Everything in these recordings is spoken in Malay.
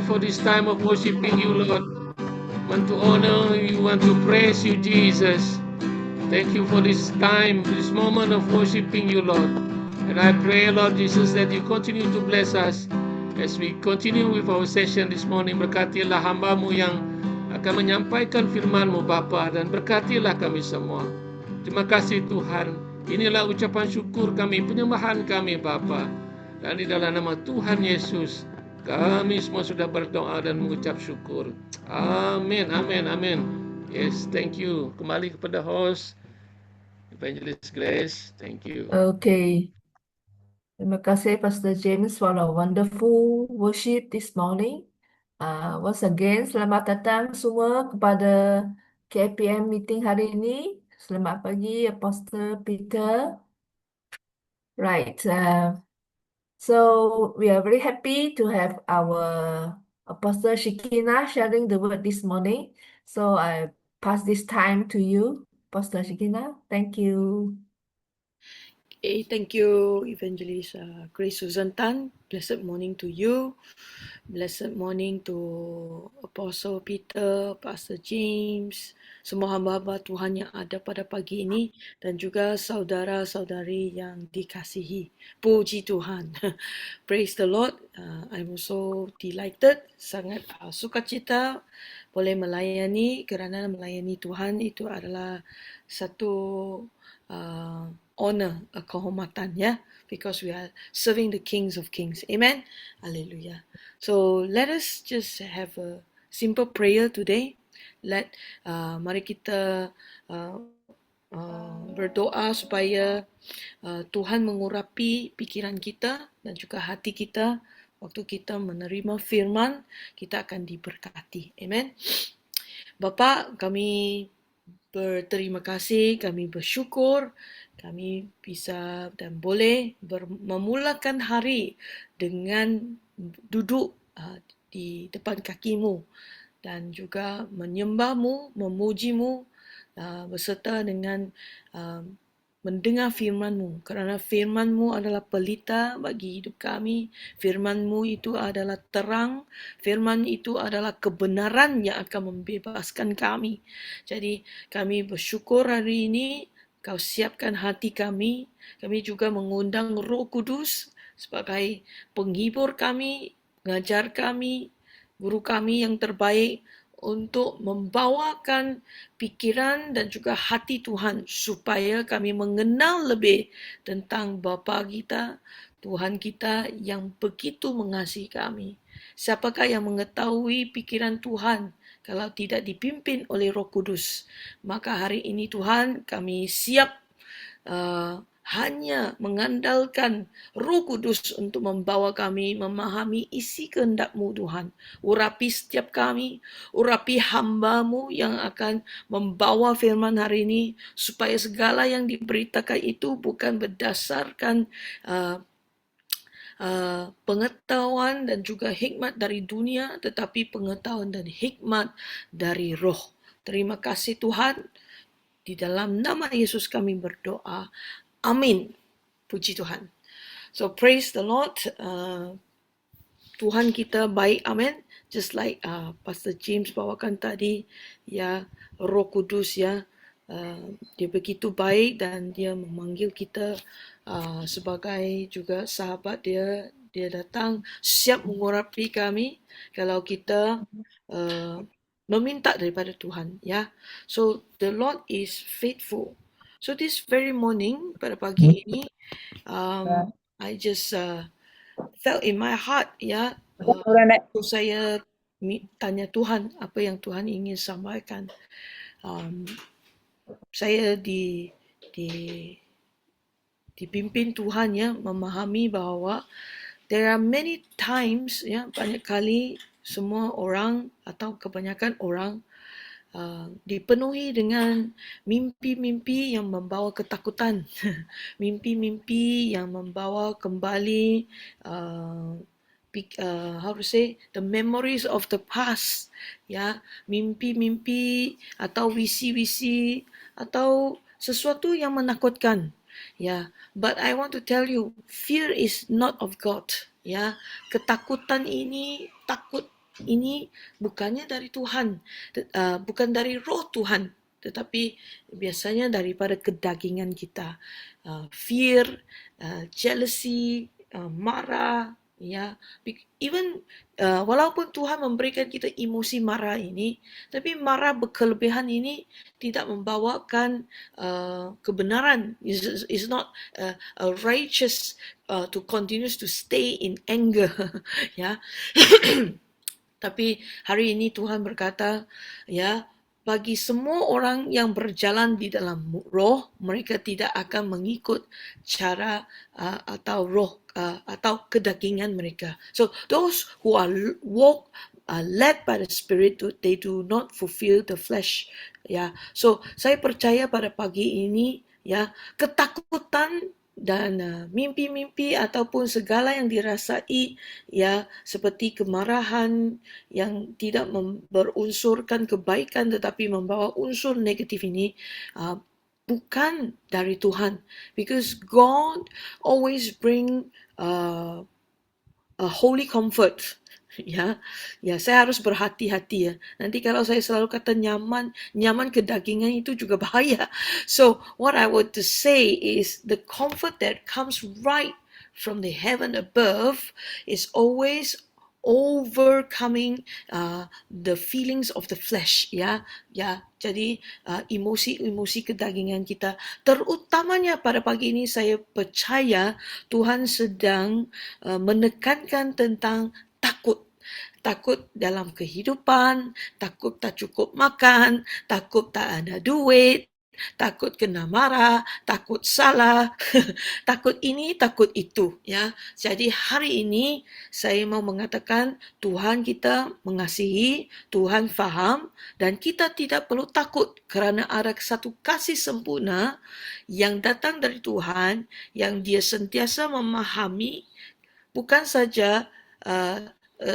for this time of worshiping you, Lord. Want to honor you, want to praise you, Jesus. Thank you for this time, this moment of worshiping you, Lord. And I pray, Lord Jesus, that you continue to bless us as we continue with our session this morning. Berkatilah hamba-Mu yang akan menyampaikan firman-Mu, Bapa, dan berkatilah kami semua. Terima kasih Tuhan. Inilah ucapan syukur kami, penyembahan kami, Bapa. Dan di dalam nama Tuhan Yesus, kami semua sudah berdoa dan mengucap syukur. Amin, amin, amin. Yes, thank you. Kembali kepada host, Evangelist Grace. Thank you. Okay. Terima kasih Pastor James for a wonderful worship this morning. Once again, selamat datang semua kepada KPM meeting hari ini. Selamat pagi, Apostle Peter. Right. So we are very happy to have our Apostle Shekina sharing the word this morning. So I pass this time to you, Apostle Shekina. Thank you. Okay, thank you, Evangelist Grace Susan Tan. Blessed morning to you. Blessed morning to Apostle Peter, Pastor James, semua hamba-hamba Tuhan yang ada pada pagi ini dan juga saudara-saudari yang dikasihi. Puji Tuhan. Praise the Lord. I'm so delighted, sangat sukacita boleh melayani kerana melayani Tuhan itu adalah satu honor, a kehormatan, yeah, because we are serving the kings of kings. Amen. Hallelujah. So let us just have a simple prayer today. Mari kita berdoa supaya Tuhan mengurapi pikiran kita dan juga hati kita. Waktu kita menerima firman, kita akan diberkati. Amen. Bapa, kami berterima kasih, kami bersyukur, kami bisa dan boleh memulakan hari dengan duduk di depan kaki-Mu dan juga menyembah-Mu, memuji-Mu beserta dengan mendengar firman-Mu, kerana firman-Mu adalah pelita bagi hidup kami. Firman-Mu itu adalah terang, firman itu adalah kebenaran yang akan membebaskan kami. Jadi kami bersyukur hari ini Kau siapkan hati kami. Kami juga mengundang Roh Kudus sebagai penghibur kami, pengajar kami, guru kami yang terbaik untuk membawakan pikiran dan juga hati Tuhan supaya kami mengenal lebih tentang Bapa kita, Tuhan kita yang begitu mengasihi kami. Siapakah yang mengetahui pikiran Tuhan kalau tidak dipimpin oleh Roh Kudus? Maka hari ini Tuhan, kami siap hanya mengandalkan Roh Kudus untuk membawa kami memahami isi kehendak-Mu Tuhan. Urapi setiap kami, urapi hamba-Mu yang akan membawa firman hari ini, supaya segala yang diberitakan itu bukan berdasarkan pengetahuan dan juga hikmat dari dunia, tetapi pengetahuan dan hikmat dari Roh. Terima kasih Tuhan. Di dalam nama Yesus kami berdoa. Amin. Puji Tuhan. So praise the Lord. Tuhan kita baik. Amin. Just like Pastor James bawakan tadi, ya, Roh Kudus, ya, dia begitu baik dan dia memanggil kita sebagai juga sahabat dia. Dia datang siap mengurapi kami kalau kita meminta daripada Tuhan, ya. So the Lord is faithful. So this very morning, pada pagi ini, I just felt in my heart, ya, saya tanya Tuhan apa yang Tuhan ingin sampaikan. Saya dipimpin Tuhan, ya, memahami bahawa there are many times, ya, banyak kali semua orang atau kebanyakan orang dipenuhi dengan mimpi-mimpi yang membawa ketakutan, mimpi-mimpi yang membawa kembali how to say, the memories of the past, ya, mimpi-mimpi atau visi-visi atau sesuatu yang menakutkan, ya. But I want to tell you, fear is not of God, ya. Ketakutan ini, takut ini bukannya dari Tuhan, bukan dari roh Tuhan, tetapi biasanya daripada kedagingan kita. Fear, jealousy, marah, ya. Even walaupun Tuhan memberikan kita emosi marah ini, tapi marah berkelebihan ini tidak membawakan kebenaran. Is not a righteous to continues to stay in anger. Ya. Tapi hari ini Tuhan berkata, ya, bagi semua orang yang berjalan di dalam roh, mereka tidak akan mengikut cara atau roh atau kedagingan mereka. So those who are led by the Spirit, they do not fulfill the flesh. Ya, so saya percaya pada pagi ini, ya, ketakutan dan mimpi-mimpi ataupun segala yang dirasai, ya, seperti kemarahan yang tidak berunsurkan kebaikan tetapi membawa unsur negatif ini, bukan dari Tuhan, because God always bring a holy comfort. Ya, saya harus berhati-hati ya. Nanti kalau saya selalu kata nyaman kedagingan itu juga bahaya. So what I want to say is the comfort that comes right from the heaven above is always overcoming the feelings of the flesh, ya. Jadi emosi kedagingan kita, terutamanya pada pagi ini saya percaya Tuhan sedang menekankan tentang takut dalam kehidupan, takut tak cukup makan, takut tak ada duit, takut kena marah, takut salah, takut ini, takut itu, ya. Jadi hari ini saya mau mengatakan Tuhan kita mengasihi, Tuhan faham, dan kita tidak perlu takut kerana ada satu kasih sempurna yang datang dari Tuhan, yang Dia sentiasa memahami bukan saja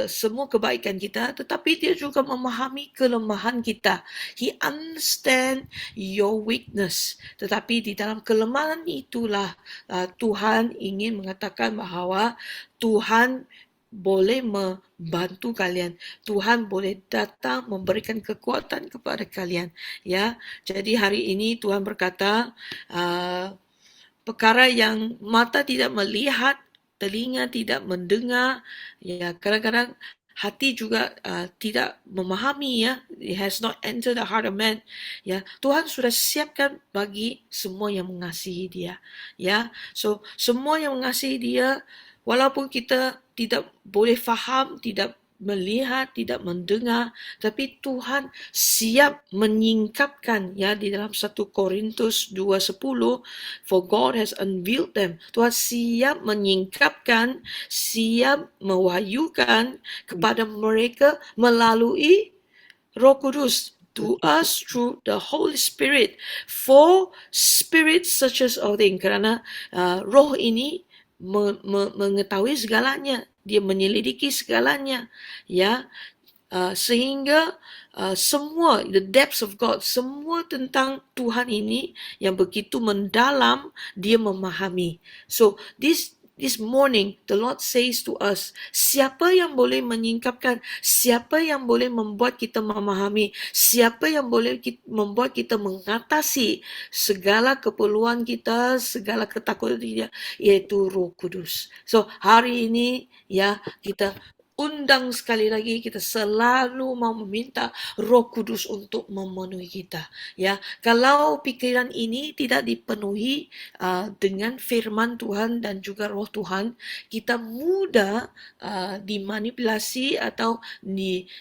semua kebaikan kita, tetapi Dia juga memahami kelemahan kita. He understand your weakness. Tetapi di dalam kelemahan itulah Tuhan ingin mengatakan bahawa Tuhan boleh membantu kalian. Tuhan boleh datang memberikan kekuatan kepada kalian. Ya, jadi hari ini Tuhan berkata, perkara yang mata tidak melihat, telinga tidak mendengar, ya, kadang-kadang hati juga tidak memahami, ya. It has not entered the heart of man, ya. Tuhan sudah siapkan bagi semua yang mengasihi Dia, ya. So semua yang mengasihi Dia, walaupun kita tidak boleh faham, tidak melihat, tidak mendengar, tapi Tuhan siap menyingkapkan, ya, di dalam 1 Korintus 2:10, for God has unveiled them. Tuhan siap menyingkapkan, siap mewahyukan kepada mereka melalui Roh Kudus, to us through the Holy Spirit, for Spirit searches all things. Kerana roh ini mengetahui segalanya, dia menyelidiki segalanya, ya, sehingga semua, the depths of God, semua tentang Tuhan ini yang begitu mendalam, Dia memahami. So this morning, the Lord says to us, siapa yang boleh menyingkapkan, siapa yang boleh membuat kita memahami, siapa yang boleh membuat kita mengatasi segala keperluan kita, segala ketakutan kita, yaitu Roh Kudus. So hari ini, ya, kita undang sekali lagi, kita selalu mau meminta Roh Kudus untuk memenuhi kita, ya. Kalau pikiran ini tidak dipenuhi dengan firman Tuhan dan juga Roh Tuhan, kita mudah dimanipulasi atau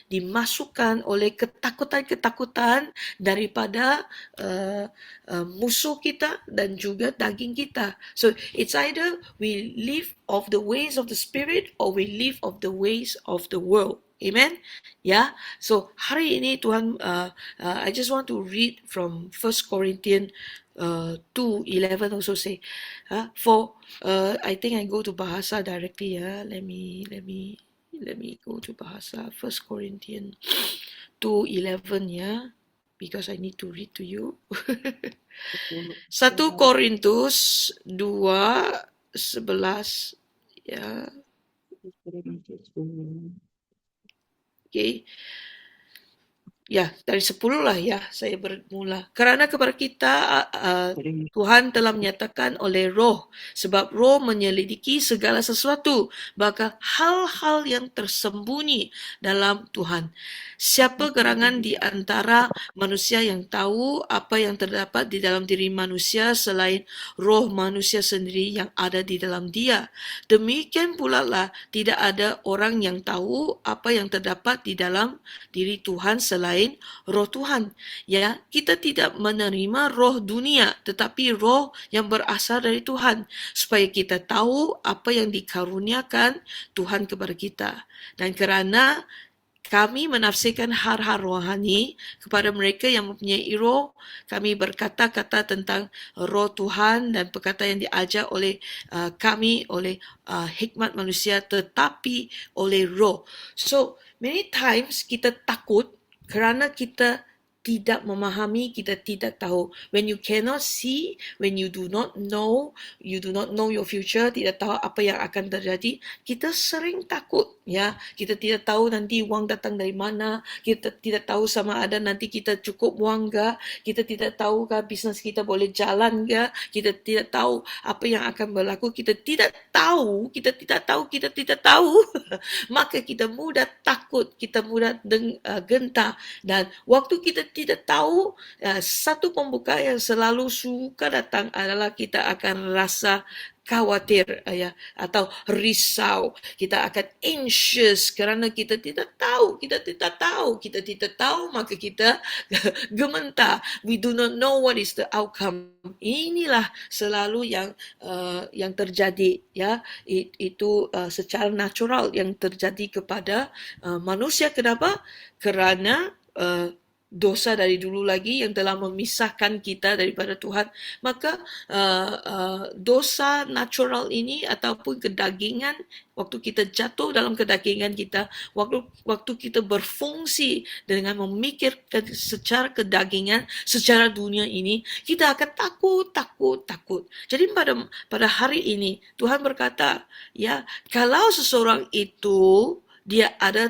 dimasukkan oleh ketakutan-ketakutan daripada musuh kita dan juga daging kita. So it's either we live of the ways of the Spirit or we live of the ways of the world. Amen. Yeah. So hari ini Tuhan, I just want to read from 1 Corinthians 2:11 also say, for I think I go to Bahasa directly. Let me go to Bahasa. 1 Corinthians 2:11, yeah, because I need to read to you. 1 Korintus 2:11, ya. Okay. Ya, dari 10 lah ya saya bermula. Kerana kepada kita Tuhan telah menyatakan oleh Roh, sebab Roh menyelidiki segala sesuatu, bahkan hal-hal yang tersembunyi dalam Tuhan. Siapa gerangan di antara manusia yang tahu apa yang terdapat di dalam diri manusia selain roh manusia sendiri yang ada di dalam dia? Demikian pula lah tidak ada orang yang tahu apa yang terdapat di dalam diri Tuhan selain roh Tuhan. Ya, kita tidak menerima roh dunia, tetapi roh yang berasal dari Tuhan, supaya kita tahu apa yang dikaruniakan Tuhan kepada kita. Dan kerana kami menafsirkan hal-hal rohani kepada mereka yang mempunyai roh, kami berkata-kata tentang roh Tuhan dan perkataan yang diajar oleh kami oleh hikmat manusia, tetapi oleh roh. So, many times kita takut kerana kita tidak memahami, kita tidak tahu. When you cannot see, when you do not know your future, tidak tahu apa yang akan terjadi, kita sering takut. Ya, kita tidak tahu nanti wang datang dari mana, kita tidak tahu sama ada nanti kita cukup wang ke, kita tidak tahu ke bisnes kita boleh jalan ke, kita tidak tahu apa yang akan berlaku, kita tidak tahu. Maka kita mudah takut, kita mudah gentar. Dan waktu kita tidak tahu, satu pembuka yang selalu suka datang adalah kita akan rasa khawatir atau risau. Kita akan anxious kerana kita tidak tahu, maka kita gementar. We do not know what is the outcome. Inilah selalu yang terjadi, ya. Itu secara natural yang terjadi kepada manusia. Kenapa? Kerana dosa dari dulu lagi yang telah memisahkan kita daripada Tuhan. Maka dosa natural ini ataupun kedagingan, waktu kita jatuh dalam kedagingan kita, waktu kita berfungsi dengan memikirkan secara kedagingan, secara dunia ini, kita akan takut. Jadi pada hari ini Tuhan berkata, ya, kalau seseorang itu dia ada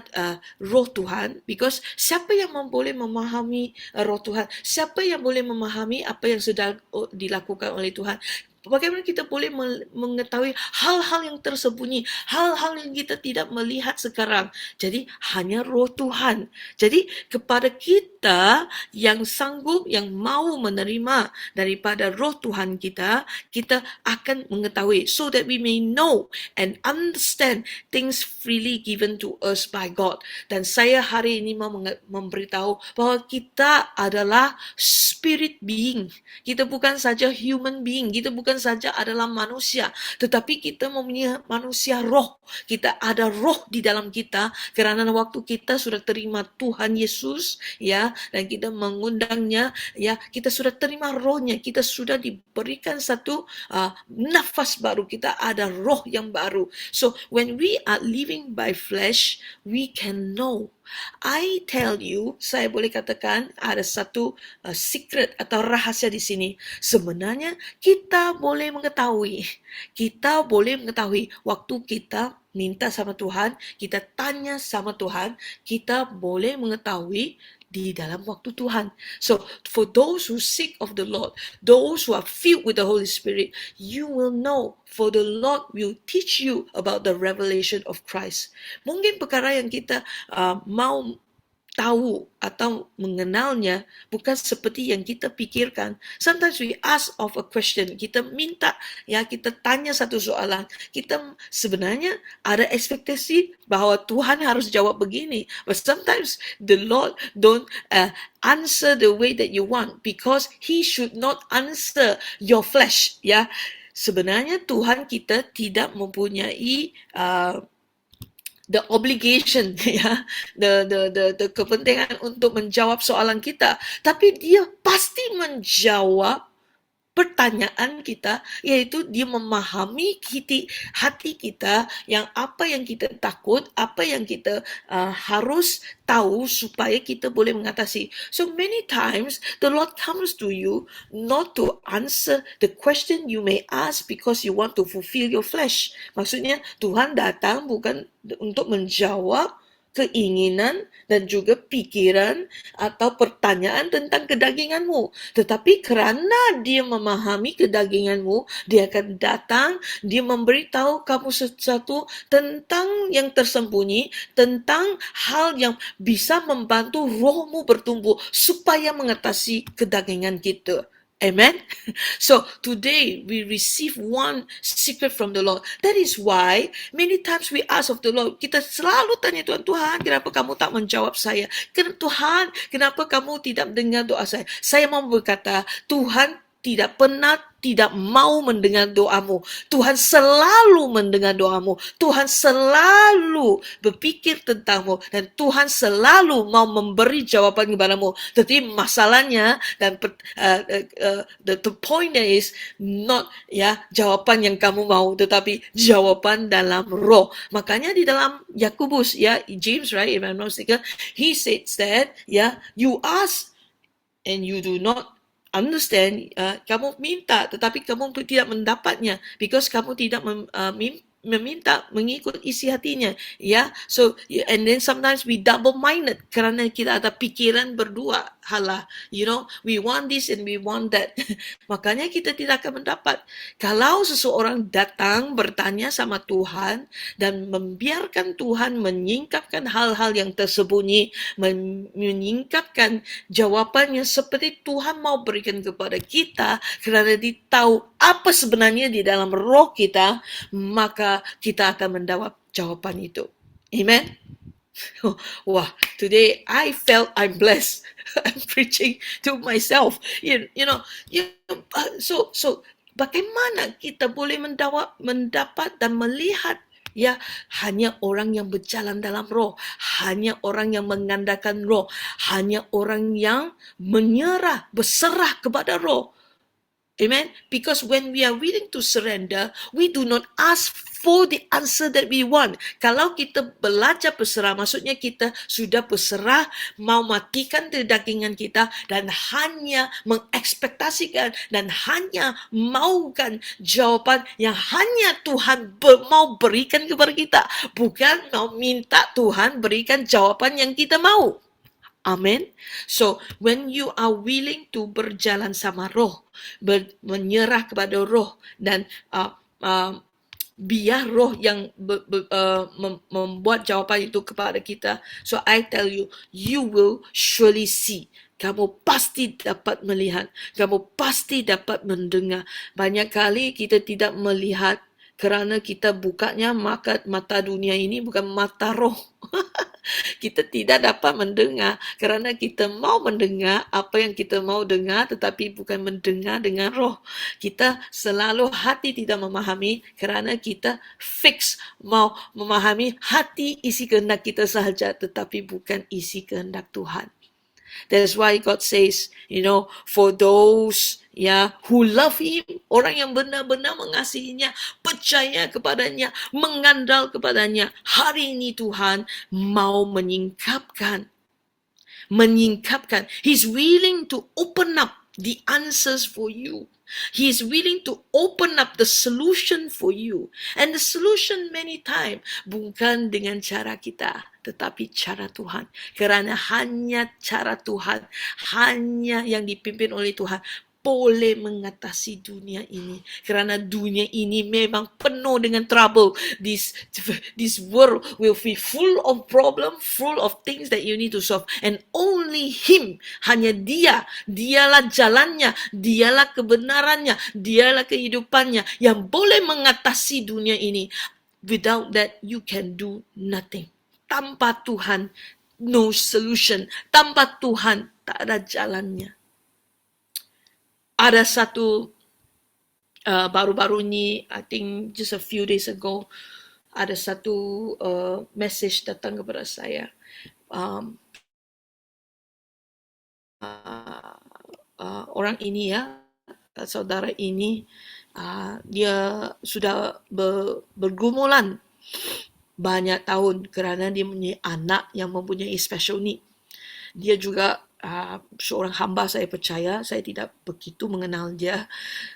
roh Tuhan, because siapa yang boleh memahami roh Tuhan? Siapa yang boleh memahami apa yang sedang dilakukan oleh Tuhan? Bagaimana kita boleh mengetahui hal-hal yang tersembunyi, hal-hal yang kita tidak melihat sekarang? Jadi hanya roh Tuhan. Jadi kepada kita yang sanggup, yang mau menerima daripada roh Tuhan kita, kita akan mengetahui, so that we may know and understand things freely given to us by God. Dan saya hari ini mau memberitahu bahawa kita adalah spirit being. Kita bukan saja human being, kita bukan saja adalah manusia, tetapi kita mempunyai manusia roh. Kita ada roh di dalam kita kerana waktu kita sudah terima Tuhan Yesus, ya, dan kita mengundangnya, ya, kita sudah terima rohnya, kita sudah diberikan satu nafas baru, kita ada roh yang baru. So when we are living by flesh, we can know. I tell you, saya boleh katakan ada satu secret atau rahasia di sini. Sebenarnya kita boleh mengetahui waktu kita minta sama Tuhan, kita tanya sama Tuhan, kita boleh mengetahui di dalam waktu Tuhan. So, for those who seek of the Lord, those who are filled with the Holy Spirit, you will know, for the Lord will teach you about the revelation of Christ. Mungkin perkara yang kita mau tahu atau mengenalnya bukan seperti yang kita pikirkan. Sometimes we ask of a question, kita minta, ya, kita tanya satu soalan, kita sebenarnya ada ekspektasi bahawa Tuhan harus jawab begini, but sometimes the Lord don't answer the way that you want, because He should not answer your flesh, ya. Sebenarnya Tuhan kita tidak mempunyai the obligation, ya, the kepentingan untuk menjawab soalan kita, tapi dia pasti menjawab pertanyaan kita, iaitu dia memahami hati kita, yang apa yang kita takut, apa yang kita harus tahu supaya kita boleh mengatasi. So many times the Lord comes to you not to answer the question you may ask because you want to fulfill your flesh. Maksudnya Tuhan datang bukan untuk menjawab keinginan dan juga pikiran atau pertanyaan tentang kedaginganmu. Tetapi kerana dia memahami kedaginganmu, dia akan datang, dia memberitahu kamu sesuatu tentang yang tersembunyi, tentang hal yang bisa membantu rohmu bertumbuh supaya mengatasi kedagingan kita. Amen. So today we receive one secret from the Lord. That is why many times we ask of the Lord. Kita selalu tanya Tuhan, Tuhan, kenapa kamu tak menjawab saya? Tuhan, kenapa kamu tidak mendengar doa saya? Saya mau berkata, Tuhan tidak pernah tidak mau mendengar doamu. Tuhan selalu mendengar doamu. Tuhan selalu berpikir tentangmu. Dan Tuhan selalu mau memberi jawaban kepadamu. Tetapi masalahnya, dan the point is not jawapan yang kamu mau, tetapi jawapan dalam roh. Makanya di dalam Yakobus, James, right, if I'm not mistaken, he says that, you ask and you do not understand, kamu minta tetapi kamu tidak mendapatnya because kamu tidak meminta mengikut isi hatinya. So and then sometimes we double minded kerana kita ada pikiran berdua halah, we want this and we want that. Makanya kita tidak akan mendapat. Kalau seseorang datang bertanya sama Tuhan dan membiarkan Tuhan menyingkapkan hal-hal yang tersembunyi, menyingkapkan jawabannya seperti Tuhan mau berikan kepada kita, kerana dia tahu apa sebenarnya di dalam roh kita, maka kita akan mendapat jawaban itu. Amen. Wah, today I felt I'm blessed. I'm preaching to myself. So bagaimana kita boleh mendapat dan melihat hanya orang yang berjalan dalam roh, hanya orang yang mengandalkan roh, hanya orang yang menyerah, berserah kepada roh. Amen. Because when we are willing to surrender, we do not ask for the answer that we want. Kalau kita belajar berserah, maksudnya kita sudah berserah, mau matikan kedagingan kita dan hanya mengekspektasikan dan hanya maukan jawaban yang hanya Tuhan mau berikan kepada kita. Bukan mau minta Tuhan berikan jawaban yang kita mau. Amen. So, when you are willing to berjalan sama roh, menyerah kepada roh dan biar roh yang membuat jawapan itu kepada kita. So, I tell you, you will surely see. Kamu pasti dapat melihat. Kamu pasti dapat mendengar. Banyak kali kita tidak melihat kerana kita bukanya mata dunia ini, bukan mata roh. Kita tidak dapat mendengar kerana kita mau mendengar apa yang kita mau dengar, tetapi bukan mendengar dengan roh. Kita selalu hati tidak memahami kerana kita fix mau memahami hati isi kehendak kita sahaja, tetapi bukan isi kehendak Tuhan. That's why God says, for those who love Him, orang yang benar-benar mengasihinya, percaya kepadanya, mengandal kepadanya, hari ini Tuhan mau menyingkapkan. He's willing to open up the answers for you. He is willing to open up the solution for you. And the solution many times bukan dengan cara kita, tetapi cara Tuhan. Kerana hanya cara Tuhan, hanya yang dipimpin oleh Tuhan boleh mengatasi dunia ini. Kerana dunia ini memang penuh dengan trouble. This world will be full of problem, full of things that you need to solve. And only Him, hanya dialah jalannya, dialah kebenarannya, dialah kehidupannya yang boleh mengatasi dunia ini. Without that, you can do nothing. Tanpa Tuhan, no solution. Tanpa Tuhan, tak ada jalannya. Ada satu baru-baru ni, I think just a few days ago, ada satu message datang kepada saya. Orang ini saudara ini, dia sudah bergumulan banyak tahun kerana dia mempunyai anak yang mempunyai special need. Dia juga seorang hamba, saya percaya, saya tidak begitu mengenal dia,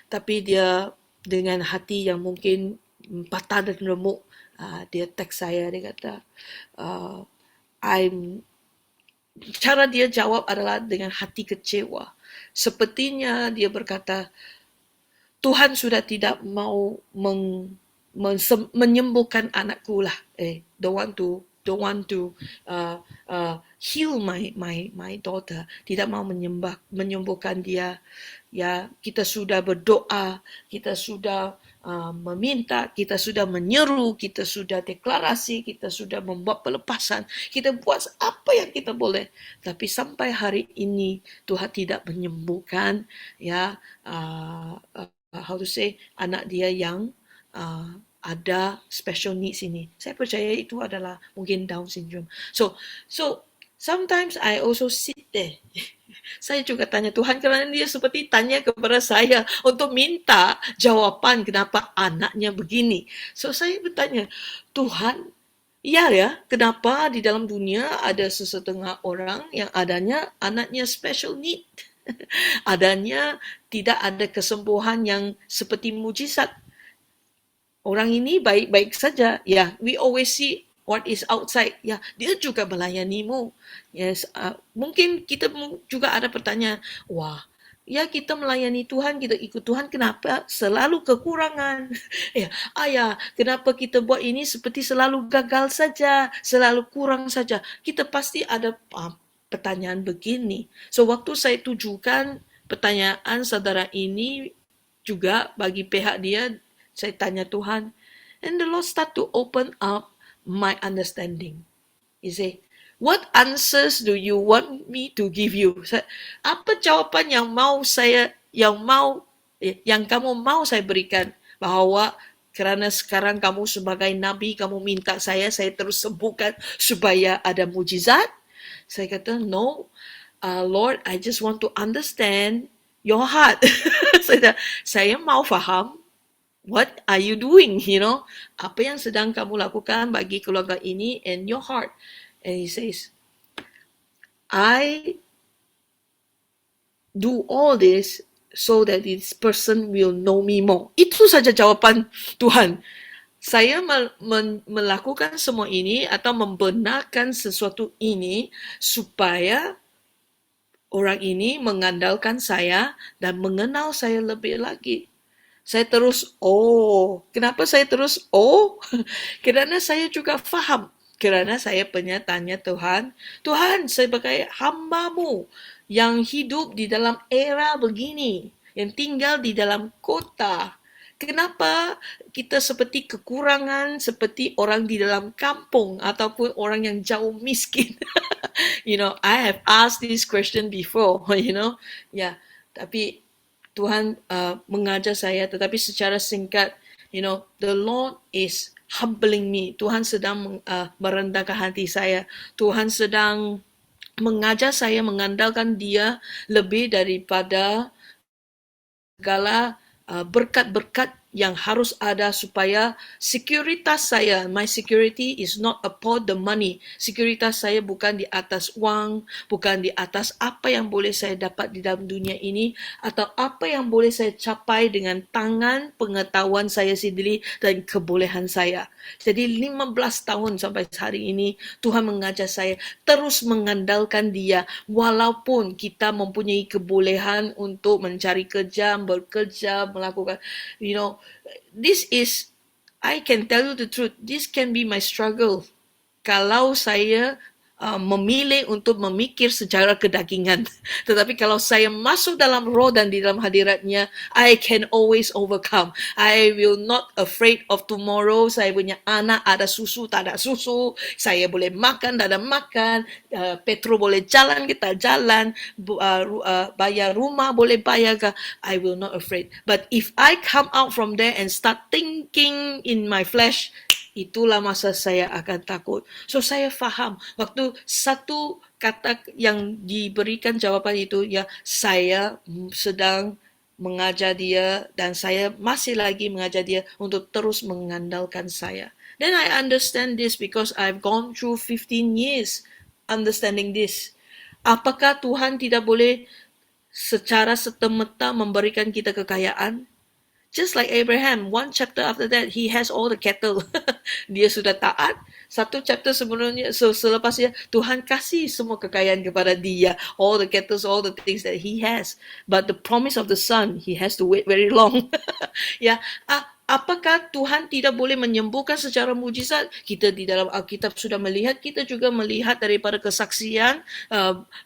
tapi dia dengan hati yang mungkin patah dan remuk, dia teks saya, dia kata, cara dia jawab adalah dengan hati kecewa. Sepertinya dia berkata, Tuhan sudah tidak mau menyembuhkan anakku lah. Don't want to heal my daughter. Tidak mau menyembuhkan dia. Ya, kita sudah berdoa, kita sudah meminta, kita sudah menyeru, kita sudah deklarasi, kita sudah membuat pelepasan, kita buat apa yang kita boleh. Tapi sampai hari ini Tuhan tidak menyembuhkan, ya, how to say, anak dia yang ada special needs ini. Saya percaya itu adalah mungkin Down syndrome. So sometimes I also sit there. Saya juga tanya Tuhan, kerana dia seperti tanya kepada saya untuk minta jawaban kenapa anaknya begini. So saya bertanya, Tuhan, ya, kenapa di dalam dunia ada sesetengah orang yang adanya anaknya special need? Adanya tidak ada kesembuhan yang seperti mujizat. Orang ini baik-baik saja. Ya, we always see what is outside. Ya, dia juga melayanimu. Yes, mungkin kita juga ada pertanyaan, wah, ya kita melayani Tuhan, kita ikut Tuhan, kenapa selalu kekurangan? Ya, ayah, kenapa kita buat ini seperti selalu gagal saja, selalu kurang saja? Kita pasti ada pertanyaan begini. So, waktu saya tujukan pertanyaan saudara ini juga bagi pihak dia, saya tanya Tuhan, and the Lord start to open up my understanding. You say, what answers do you want me to give you? Apa jawaban yang kamu mau saya berikan? Bahwa kerana sekarang kamu sebagai nabi, kamu minta saya terus sembuhkan supaya ada mujizat? Saya kata, no, Lord, I just want to understand your heart. Saya mau faham, what are you doing, apa yang sedang kamu lakukan bagi keluarga ini and your heart. And he says, I do all this so that this person will know me more. Itu saja jawaban Tuhan. Saya melakukan semua ini atau membenarkan sesuatu ini supaya orang ini mengandalkan saya dan mengenal saya lebih lagi. Saya terus, kenapa saya terus, kerana saya juga faham. Kerana saya pernah tanya Tuhan, Tuhan, sebagai hamba-Mu yang hidup di dalam era begini, yang tinggal di dalam kota, kenapa kita seperti kekurangan, seperti orang di dalam kampung ataupun orang yang jauh miskin? I have asked this question before, Ya, tapi Tuhan mengajar saya, tetapi secara singkat, the Lord is humbling me. Tuhan sedang merendahkan hati saya. Tuhan sedang mengajar saya mengandalkan Dia lebih daripada segala berkat-berkat yang harus ada supaya sekuritas saya, my security is not upon the money. Sekuritas saya bukan di atas wang, bukan di atas apa yang boleh saya dapat di dalam dunia ini atau apa yang boleh saya capai dengan tangan pengetahuan saya sendiri dan kebolehan saya. Jadi 15 tahun sampai hari ini Tuhan mengajar saya terus mengandalkan Dia walaupun kita mempunyai kebolehan untuk mencari kerja, bekerja, melakukan, this is, I can tell you the truth, this can be my struggle. Kalau saya memilih untuk memikir secara kedagingan. Tetapi kalau saya masuk dalam roh dan di dalam hadiratnya, I can always overcome. I will not afraid of tomorrow. Saya punya anak, ada susu, tak ada susu. Saya boleh makan, tak ada makan. Petro boleh jalan, kita jalan. Bayar rumah, boleh bayar. I will not afraid. But if I come out from there and start thinking in my flesh, itulah masa saya akan takut. So saya faham waktu satu kata yang diberikan jawaban itu, ya, saya sedang mengajar dia dan saya masih lagi mengajar dia untuk terus mengandalkan saya. Then I understand this because I've gone through 15 years understanding this. Apakah Tuhan tidak boleh secara serta-merta memberikan kita kekayaan? Just like Abraham, one chapter after that, he has all the cattle. Dia sudah taat. Satu chapter sebelumnya, selepasnya, Tuhan kasih semua kekayaan kepada dia. All the cattle, all the things that he has. But the promise of the son, he has to wait very long. Ya, apakah Tuhan tidak boleh menyembuhkan secara mujizat? Kita di dalam Alkitab sudah melihat, kita juga melihat daripada kesaksian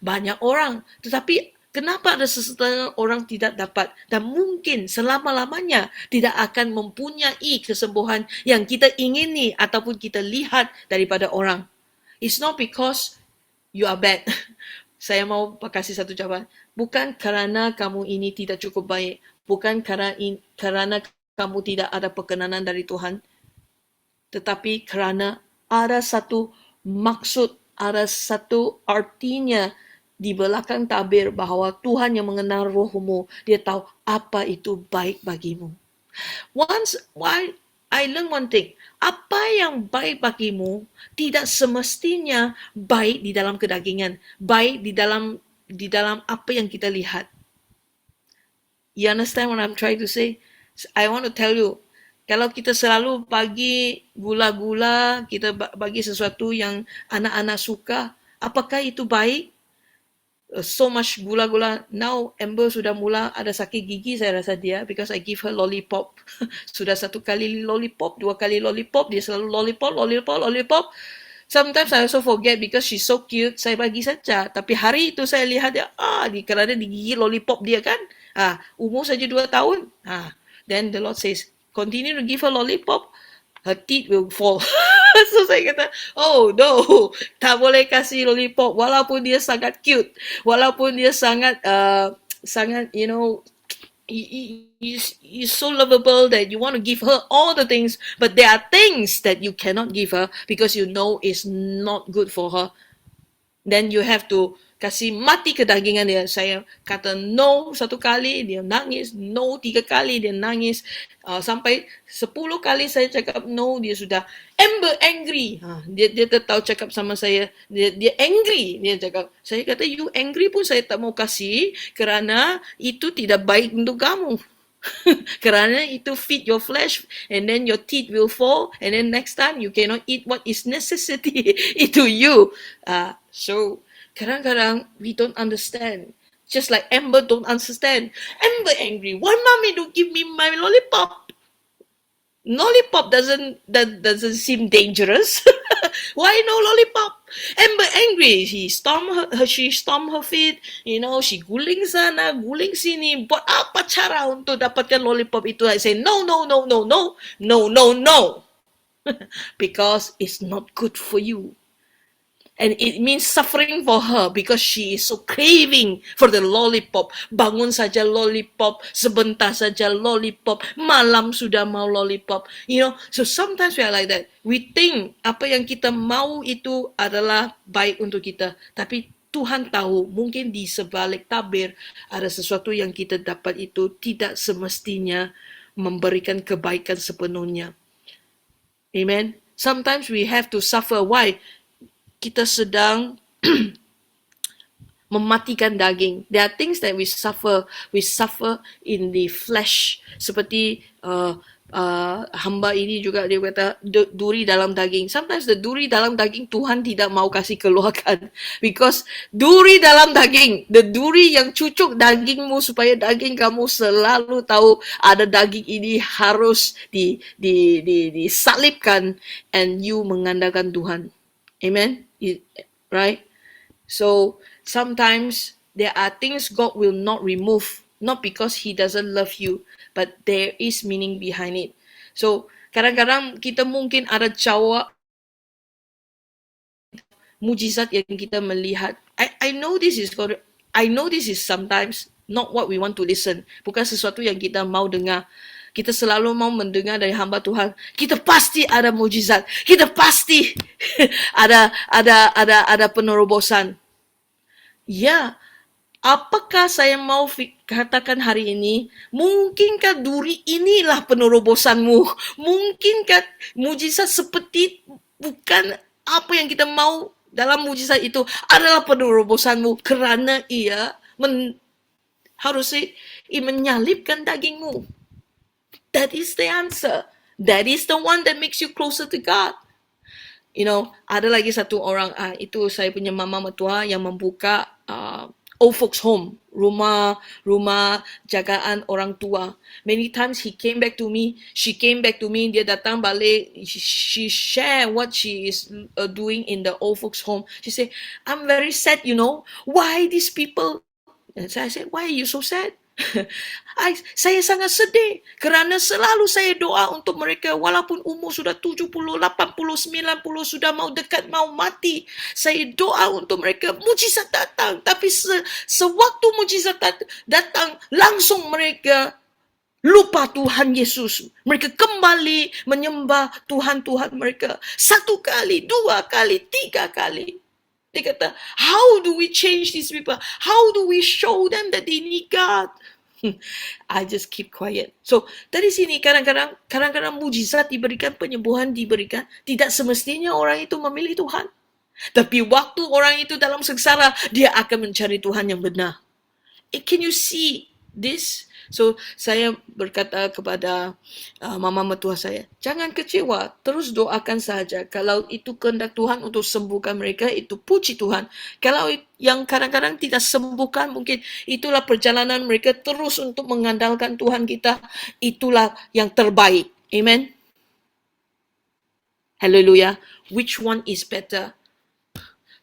banyak orang. Tetapi kenapa ada sesetengah orang tidak dapat dan mungkin selama-lamanya tidak akan mempunyai kesembuhan yang kita ingini ataupun kita lihat daripada orang? It's not because you are bad. Saya mau kasih satu jawaban. Bukan kerana kamu ini tidak cukup baik. Bukan kerana kamu tidak ada perkenanan dari Tuhan. Tetapi kerana ada satu maksud, ada satu artinya di belakang tabir bahawa Tuhan yang mengenal rohmu, dia tahu apa itu baik bagimu. Why I learn one thing, apa yang baik bagimu tidak semestinya baik di dalam kedagingan, baik di dalam apa yang kita lihat. You understand what I'm trying to say? I want to tell you, kalau kita selalu bagi gula-gula, kita bagi sesuatu yang anak-anak suka, apakah itu baik? So much gula-gula. Now Amber sudah mula ada sakit gigi, saya rasa dia, because I give her lollipop. Sudah satu kali lollipop, dua kali lollipop, dia selalu lollipop. Sometimes I also forget because she's so cute, saya bagi saja. Tapi hari itu saya lihat dia, kerana digigit lollipop dia kan. Umur saja 2 tahun. Then the Lord says, continue to give her lollipop, her teeth will fall. So saya kata, oh no, tak boleh kasih lollipop walaupun dia sangat cute, walaupun dia sangat, you know, he's so lovable that you want to give her all the things, but there are things that you cannot give her because you know it's not good for her. Then you have to kasih mati kedagingan dia. Saya kata no 1 kali, dia nangis. No 3 kali, dia nangis. Sampai 10 kali saya cakap no, dia sudah Amber angry. Dia tahu cakap sama saya. Dia angry. Dia cakap, saya kata you angry pun saya tak mau kasih kerana itu tidak baik untuk kamu. Kerana itu feed your flesh and then your teeth will fall and then next time you cannot eat what is necessity to you. So kadang-kadang we don't understand. Just like Amber don't understand. Amber angry. Why mommy don't give me my lollipop? Lollipop doesn't seem dangerous. Why no lollipop? Amber angry. She stomp her feet. You know, she guling sana, guling sini. Buat apa cara untuk dapatkan lollipop itu? I say no. Because it's not good for you. And it means suffering for her because she is so craving for the lollipop. Bangun saja lollipop, sebentar saja lollipop, malam sudah mau lollipop. You know, so sometimes we are like that. We think apa yang kita mau itu adalah baik untuk kita. Tapi Tuhan tahu mungkin di sebalik tabir ada sesuatu yang kita dapat itu tidak semestinya memberikan kebaikan sepenuhnya. Amen. Sometimes we have to suffer. Why? Kita sedang mematikan daging. There are things that we suffer in the flesh. Seperti hamba ini juga dia kata duri dalam daging. Sometimes the duri dalam daging Tuhan tidak mau kasih keluarkan. Because duri dalam daging, the duri yang cucuk dagingmu supaya daging kamu selalu tahu ada daging ini harus disalibkan and you mengandalkan Tuhan. Amen? Right? So, sometimes there are things God will not remove, not because He doesn't love you, but there is meaning behind it. So, kadang-kadang kita mungkin ada jawab mujizat yang kita melihat. I know this is sometimes not what we want to listen. Bukan sesuatu yang kita mau dengar. Kita selalu mau mendengar dari hamba Tuhan. Kita pasti ada mujizat. Kita pasti ada penerobosan. Ya, apakah saya mau katakan hari ini, mungkinkah duri inilah penerobosanmu? Mungkinkah mujizat seperti bukan apa yang kita mau dalam mujizat itu adalah penerobosanmu kerana ia harusnya menyalibkan dagingmu. That is the answer. That is the one that makes you closer to God. You know, ada lagi satu orang, itu saya punya mama mertua yang membuka old folks home, rumah jagaan orang tua. Many times she came back to me, dia datang balik, she share what she is doing in the old folks home. She said, I'm very sad, you know, why these people. And so I said, why are you so sad? Saya sangat sedih kerana selalu saya doa untuk mereka walaupun umur sudah 70, 80, 90 sudah mau dekat mau mati. Saya doa untuk mereka, mujizat datang, tapi sewaktu mujizat datang langsung mereka lupa Tuhan Yesus. Mereka kembali menyembah Tuhan mereka. 1 kali, 2 kali, 3 kali. Dia kata, how do we change these people? How do we show them that they need God? I just keep quiet. So, dari sini kadang-kadang mujizat diberikan, penyembuhan diberikan. Tidak semestinya orang itu memilih Tuhan. Tapi waktu orang itu dalam sengsara, dia akan mencari Tuhan yang benar. Can you see this? So, saya berkata kepada mama mertua saya, jangan kecewa, terus doakan saja. Kalau itu kehendak Tuhan untuk sembuhkan mereka, itu puji Tuhan. Kalau yang kadang-kadang tidak sembuhkan, mungkin itulah perjalanan mereka terus untuk mengandalkan Tuhan kita. Itulah yang terbaik. Amen. Hallelujah. Which one is better?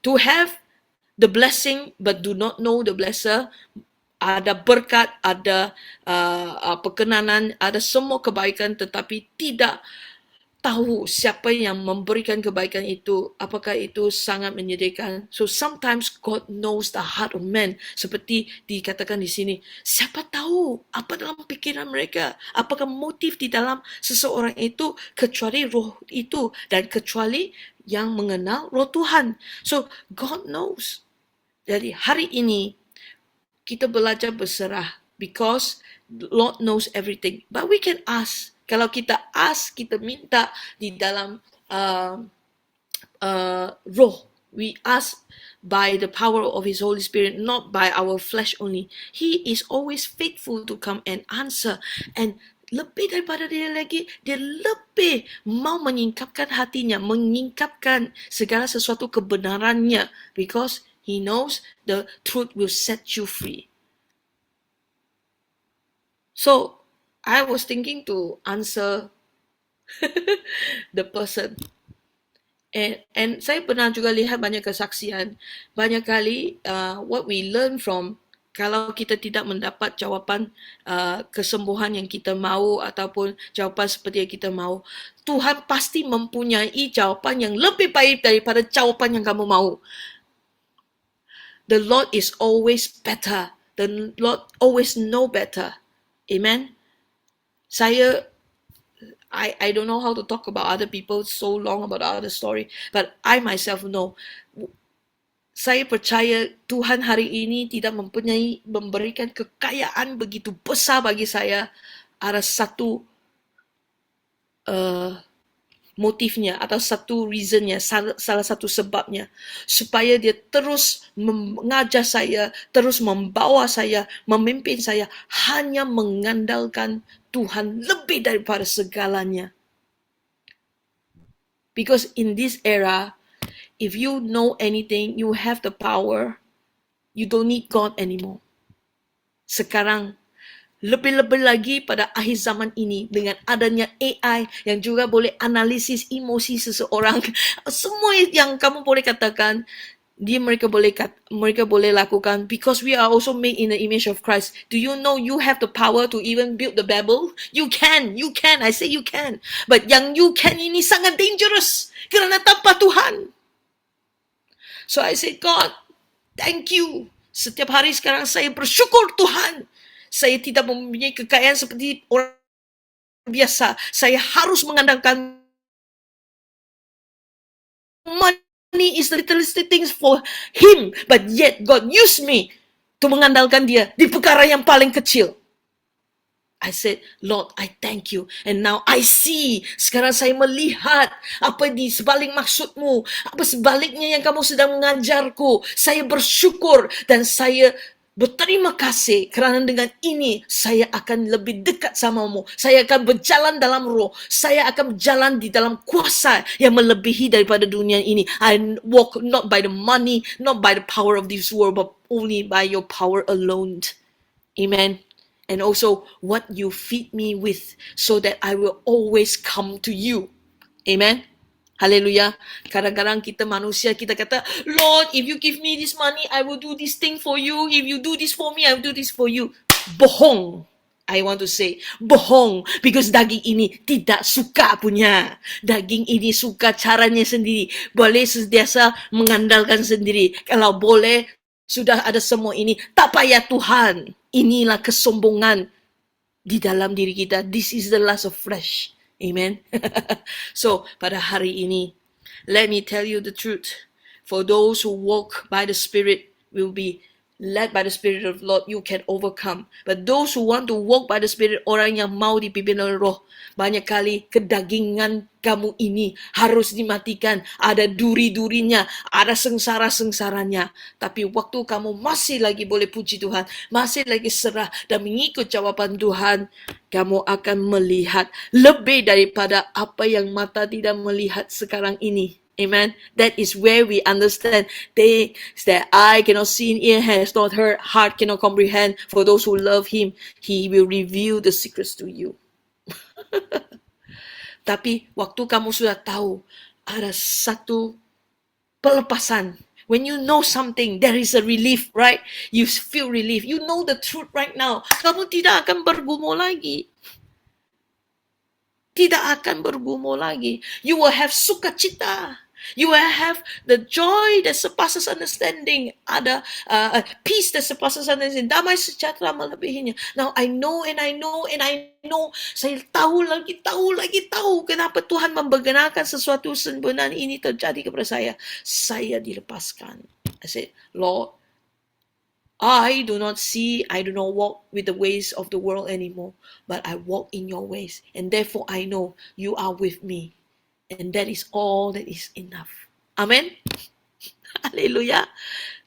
To have the blessing but do not know the blesser. Ada berkat, ada perkenanan, ada semua kebaikan tetapi tidak tahu siapa yang memberikan kebaikan itu, apakah itu sangat menyedihkan. So sometimes God knows the heart of man, seperti dikatakan di sini. Siapa tahu apa dalam pikiran mereka, apakah motif di dalam seseorang itu, kecuali roh itu dan kecuali yang mengenal roh Tuhan. So God knows. Jadi hari ini kita belajar berserah because Lord knows everything. But we can ask. Kalau kita ask, kita minta di dalam roh. We ask by the power of His Holy Spirit, not by our flesh only. He is always faithful to come and answer. And lebih daripada dia lagi, dia lebih mau menyingkapkan hatinya, menyingkapkan segala sesuatu kebenarannya. Because He knows the truth will set you free. So, I was thinking to answer the person. And saya pernah juga lihat banyak kesaksian. Banyak kali, what we learn from, kalau kita tidak mendapat jawapan kesembuhan yang kita mahu ataupun jawapan seperti yang kita mahu, Tuhan pasti mempunyai jawapan yang lebih baik daripada jawapan yang kamu mahu. The Lord is always better. The Lord always know better. Amen. I don't know how to talk about other people so long about other story, but I myself know. Saya percaya Tuhan hari ini tidak memberikan kekayaan begitu besar bagi saya. Ada satu motifnya atau satu reasonnya, salah satu sebabnya, supaya dia terus mengajar saya, terus membawa saya, memimpin saya, hanya mengandalkan Tuhan lebih daripada segalanya. Because in this era, if you know anything, you have the power, you don't need God anymore. Sekarang, lebih-lebih lagi pada akhir zaman ini dengan adanya AI yang juga boleh analisis emosi seseorang. Semua yang kamu boleh katakan, mereka boleh lakukan because we are also made in the image of Christ. Do you know you have the power to even build the Bible? You can. I say you can. But yang you can ini sangat dangerous kerana tanpa Tuhan. So I say, God, thank you. Setiap hari sekarang saya bersyukur Tuhan. Saya tidak mempunyai kekayaan seperti orang biasa. Saya harus mengandalkan money is the littlest things for Him. But yet God used me to mengandalkan Dia di perkara yang paling kecil. I said, Lord, I thank you. And now I see. Sekarang saya melihat apa di sebalik maksudmu. Apa sebaliknya yang kamu sedang mengajarku. Saya bersyukur dan saya berterima kasih kerana dengan ini saya akan lebih dekat samamu. Saya akan berjalan dalam roh. Saya akan berjalan di dalam kuasa yang melebihi daripada dunia ini. I walk not by the money, not by the power of this world, but only by your power alone. Amen. And also what you feed me with, so that I will always come to you. Amen. Haleluya. Kadang-kadang kita manusia, kita kata, Lord, if you give me this money, I will do this thing for you. If you do this for me, I will do this for you. Bohong. I want to say, bohong. Because daging ini tidak suka punya. Daging ini suka caranya sendiri. Boleh sentiasa mengandalkan sendiri. Kalau boleh, sudah ada semua ini. Tak payah Tuhan. Inilah kesombongan di dalam diri kita. This is the lust of flesh. Amen. So, pada hari ini, let me tell you the truth. For those who walk by the Spirit will be led by the Spirit of the Lord, you can overcome. But those who want to walk by the Spirit, orang yang mau dipimpin oleh roh, banyak kali kedagingan kamu ini harus dimatikan. Ada duri-durinya, ada sengsara-sengsaranya. Tapi waktu kamu masih lagi boleh puji Tuhan, masih lagi serah dan mengikut jawaban Tuhan, kamu akan melihat lebih daripada apa yang mata tidak melihat sekarang ini. Amen. That is where we understand things that eye cannot see, ear has not heard, heart cannot comprehend. For those who love Him, He will reveal the secrets to you. Tapi waktu kamu sudah tahu, ada satu pelepasan. When you know something, there is a relief, right? You feel relief. You know the truth right now. Kamu tidak akan bergumul lagi. Tidak akan bergumul lagi. You will have sukacita. You will have the joy that surpasses understanding. Ada peace that surpasses understanding. Damai sejahtera melebihinya. Now I know and I know and I know. Saya tahu kenapa Tuhan membenarkan sesuatu sebenarnya ini terjadi kepada saya. Saya dilepaskan. I said, Lord, I do not walk with the ways of the world anymore, but I walk in your ways. And therefore I know you are with me. And that is all that is enough. Amen. Haleluya.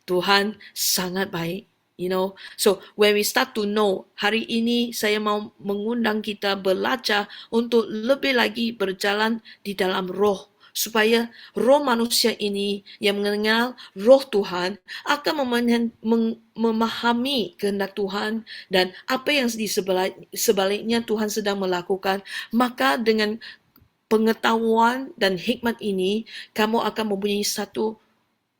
Tuhan sangat baik. You know. So when we start to know, hari ini saya mau mengundang kita belajar untuk lebih lagi berjalan di dalam roh. Supaya roh manusia ini yang mengenal roh Tuhan akan memahami kehendak Tuhan dan apa yang di sebaliknya Tuhan sedang melakukan. Maka dengan pengetahuan dan hikmat ini, kamu akan mempunyai satu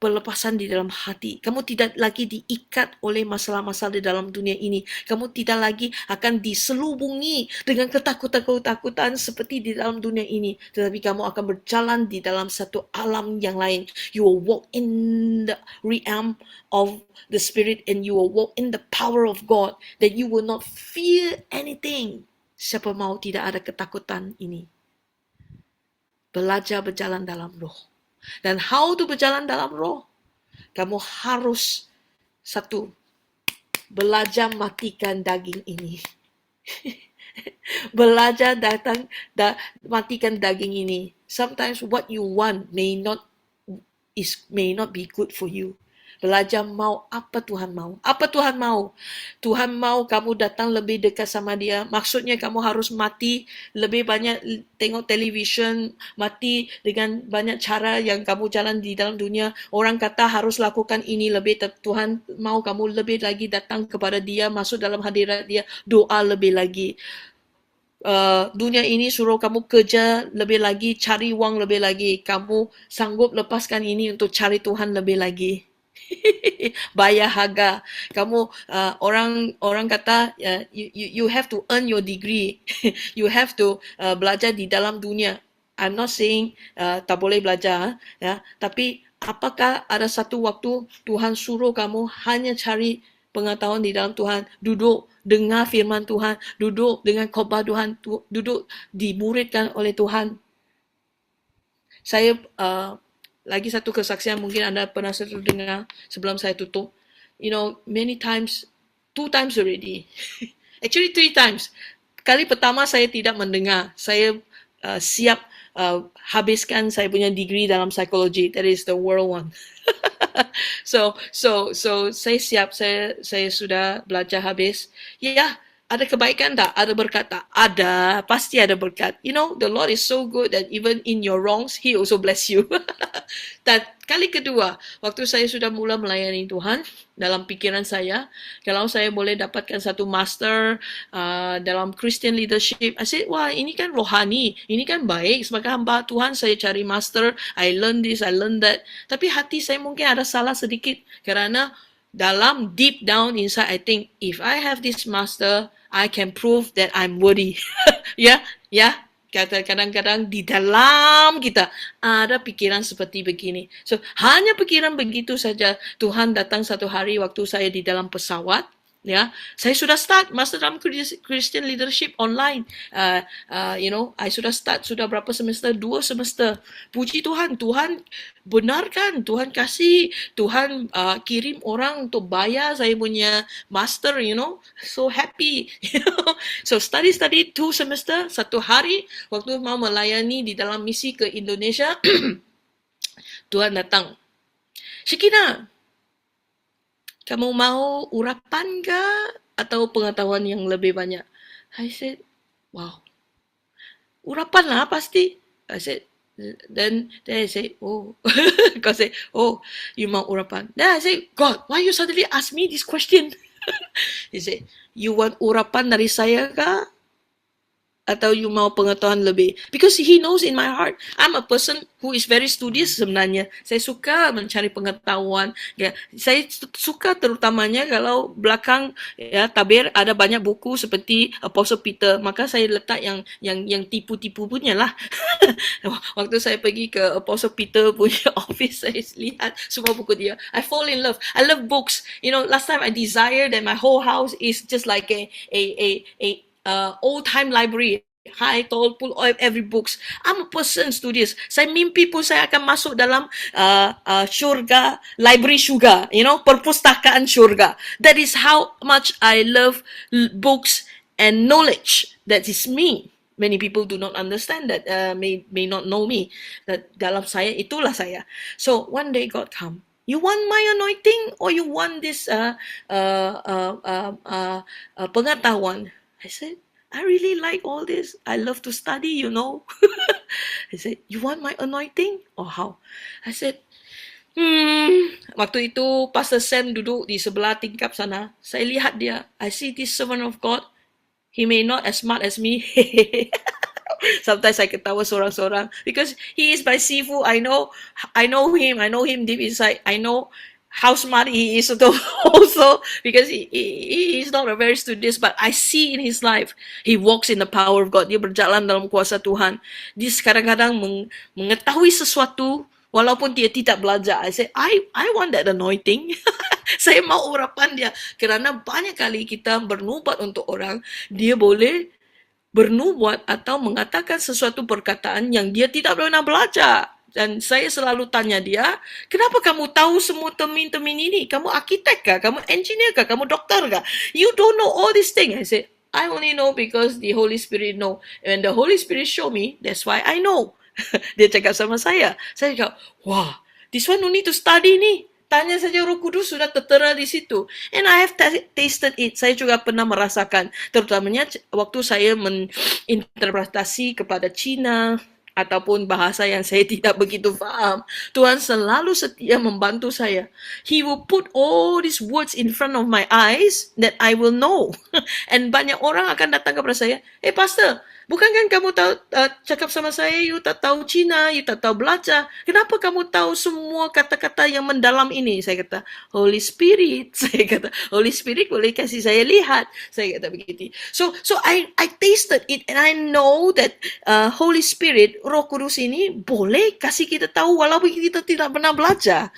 pelepasan di dalam hati. Kamu tidak lagi diikat oleh masalah-masalah di dalam dunia ini. Kamu tidak lagi akan diselubungi dengan ketakutan-ketakutan seperti di dalam dunia ini. Tetapi kamu akan berjalan di dalam satu alam yang lain. You will walk in the realm of the Spirit and you will walk in the power of God. That you will not fear anything. Siapa mau tidak ada ketakutan ini? Belajar berjalan dalam roh. Dan how to berjalan dalam roh? Kamu harus satu, belajar matikan daging ini. Belajar matikan daging ini. Sometimes what you want may not be good for you. Belajar mau apa Tuhan mau. Apa Tuhan mau? Tuhan mau kamu datang lebih dekat sama Dia. Maksudnya kamu harus mati lebih banyak tengok television, mati dengan banyak cara yang kamu jalan di dalam dunia. Orang kata harus lakukan ini lebih. Tuhan mau kamu lebih lagi datang kepada Dia, masuk dalam hadirat Dia, doa lebih lagi. Dunia ini suruh kamu kerja lebih lagi, cari wang lebih lagi. Kamu sanggup lepaskan ini untuk cari Tuhan lebih lagi. Bayar harga. Kamu orang kata you have to earn your degree. You have to belajar di dalam dunia. I'm not saying tak boleh belajar, ya. Tapi apakah ada satu waktu Tuhan suruh kamu hanya cari pengetahuan di dalam Tuhan, duduk dengar firman Tuhan, duduk dengan khotbah Tuhan, duduk dimuridkan oleh Tuhan? Saya lagi satu kesaksian, mungkin anda pernah dengar sebelum saya tutup. You know, many times, 2 times already. Actually 3 times. Kali pertama saya tidak mendengar. Saya siap habiskan saya punya degree dalam psikologi. That is the world one. So saya siap, saya sudah belajar habis. Ya, ada kebaikan tak? Ada berkat tak? Ada, pasti ada berkat. You know, the Lord is so good that even in your wrongs, He also bless you. Dan kali kedua, waktu saya sudah mula melayani Tuhan, dalam pikiran saya, kalau saya boleh dapatkan satu master dalam Christian leadership, I said, wah ini kan rohani, ini kan baik, sebagai hamba Tuhan saya cari master, I learn this, I learn that. Tapi hati saya mungkin ada salah sedikit, kerana dalam deep down inside, I think, if I have this master, I can prove that I'm worthy. Ya, kadang-kadang di dalam kita ada pikiran seperti begini. So, hanya pikiran begitu saja. Tuhan datang satu hari waktu saya di dalam pesawat. Ya, saya sudah start master dalam Christian leadership online. I sudah start, sudah berapa semester? 2 semester. Puji Tuhan, Tuhan benarkan, Tuhan kasih, Tuhan kirim orang untuk bayar saya punya master, so happy. So study 2 semester, satu hari waktu mau melayani di dalam misi ke Indonesia, Tuhan datang. Shekina, kamu mau urapan ke atau pengetahuan yang lebih banyak? I said, wow, urapan lah pasti. I said, then I say, oh, God say, oh, you mau urapan? Then I say, God, why you suddenly ask me this question? He said, you want urapan dari saya kah? Atau you mau pengetahuan lebih? Because He knows in my heart, I'm a person who is very studious sebenarnya. Saya suka mencari pengetahuan. Ya, saya suka terutamanya kalau belakang tabir ada banyak buku seperti Apostle Peter. Maka saya letak yang tipu-tipu punya lah. Waktu saya pergi ke Apostle Peter punya office, saya lihat semua buku dia. I fall in love. I love books. Last time I desire that my whole house is just like a old time library, high, tall, full of every books. I'm a person studious. Saya mimpi pun saya akan masuk dalam syurga, library syurga, perpustakaan syurga. That is how much I love books and knowledge. That is me. Many people do not understand that, may not know me. That dalam saya, itulah saya. So one day God come. You want my anointing or you want this pengetahuan? I said, I really like all this. I love to study, He said, you want my anointing or how? I said, waktu itu Pastor Sam duduk di sebelah tingkap sana. Saya lihat dia. I see this servant of God. He may not as smart as me. Sometimes I ketawa seorang-seorang because he is by Sifu. I know him. I know him deep inside. I know how smart he is also because he is not a very studious, but I see in his life he walks in the power of God. Dia berjalan dalam kuasa Tuhan. Dia kadang-kadang mengetahui sesuatu walaupun dia tidak belajar. I say, I want that anointing. Saya mau urapan dia. Kerana banyak kali kita bernubuat untuk orang, dia boleh bernubuat atau mengatakan sesuatu perkataan yang dia tidak pernah belajar. Dan saya selalu tanya dia, kenapa kamu tahu semua termin-termin ini? Kamu arkitek kah? Kamu engineer kah? Kamu doktor kah? You don't know all these things. I said, I only know because the Holy Spirit know. And the Holy Spirit show me, that's why I know. Dia cakap sama saya. Saya cakap, wah, this one no need to study ni. Tanya saja Roh Kudus sudah tertera di situ. And I have tasted it. Saya juga pernah merasakan. Terutamanya waktu saya menginterpretasi kepada Cina, ataupun bahasa yang saya tidak begitu faham. Tuhan selalu setia membantu saya. He will put all these words in front of my eyes that I will know. And banyak orang akan datang kepada saya, Pastor, bukankah kamu tahu cakap sama saya, you tak tahu Cina, you tak tahu belajar. Kenapa kamu tahu semua kata-kata yang mendalam ini? Saya kata, Holy Spirit. Saya kata, Holy Spirit boleh kasih saya lihat. Saya kata begitu. So I tasted it and I know that Holy Spirit, Roh Kudus ini boleh kasih kita tahu walaupun kita tidak pernah belajar.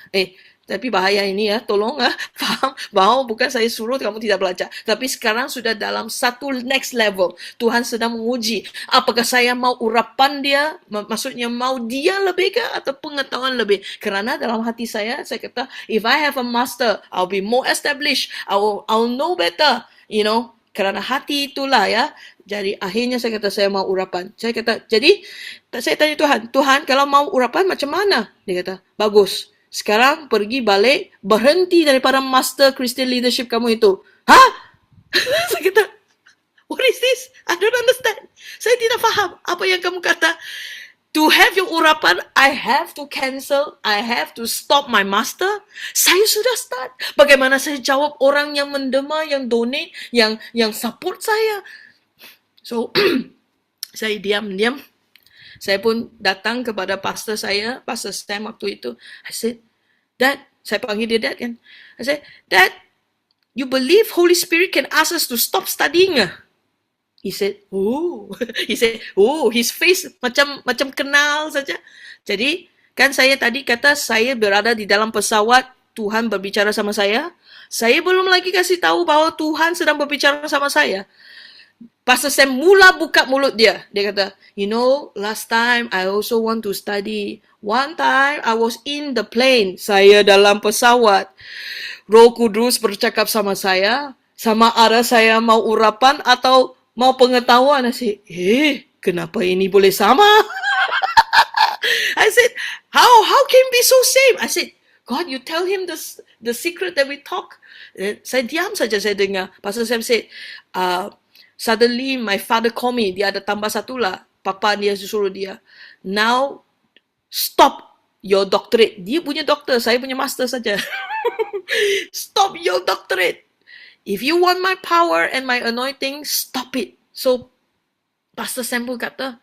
Tapi bahaya ini ya, tolong faham bahwa bukan saya suruh kamu tidak belajar. Tapi sekarang sudah dalam satu next level. Tuhan sedang menguji. Apakah saya mau urapan dia? Maksudnya mau dia lebih ke atau pengetahuan lebih? Kerana dalam hati saya kata, if I have a master, I'll be more established. I'll know better. Kerana hati itulah ya. Jadi akhirnya saya kata saya mau urapan. Saya kata, jadi saya tanya Tuhan, kalau mau urapan macam mana? Dia kata, bagus. Sekarang pergi balik, berhenti daripada master Christian leadership kamu itu. Hah? Saya kata, what is this? I don't understand. Saya tidak faham apa yang kamu kata. To have your urapan, I have to cancel. I have to stop my master. Saya sudah start. Bagaimana saya jawab orang yang mendema, yang donate, yang support saya? So, saya diam-diam. Saya pun datang kepada pastor saya, Pastor Sam waktu itu. I said, Dad, saya panggil dia Dad kan. I said, Dad, you believe Holy Spirit can ask us to stop studying? He said, his face macam kenal saja. Jadi, kan saya tadi kata saya berada di dalam pesawat, Tuhan berbicara sama saya. Saya belum lagi kasih tahu bahwa Tuhan sedang berbicara sama saya. Pastor Sam mula buka mulut dia. Dia kata, you know, last time I also want to study. One time I was in the plane. Saya dalam pesawat. Roh Kudus bercakap sama saya. Sama ada saya mau urapan atau mau pengetahuan. I said, kenapa ini boleh sama? I said, how can be so same? I said, God, you tell him the secret that we talk. Saya diam saja, saya dengar. Pastor Sam said, suddenly my father call me. Dia ada tambah satu lah. Papa dia suruh dia. Now, stop your doctorate. Dia punya doktor, saya punya master saja. Stop your doctorate. If you want my power and my anointing, stop it. So, Pastor Sam pun kata,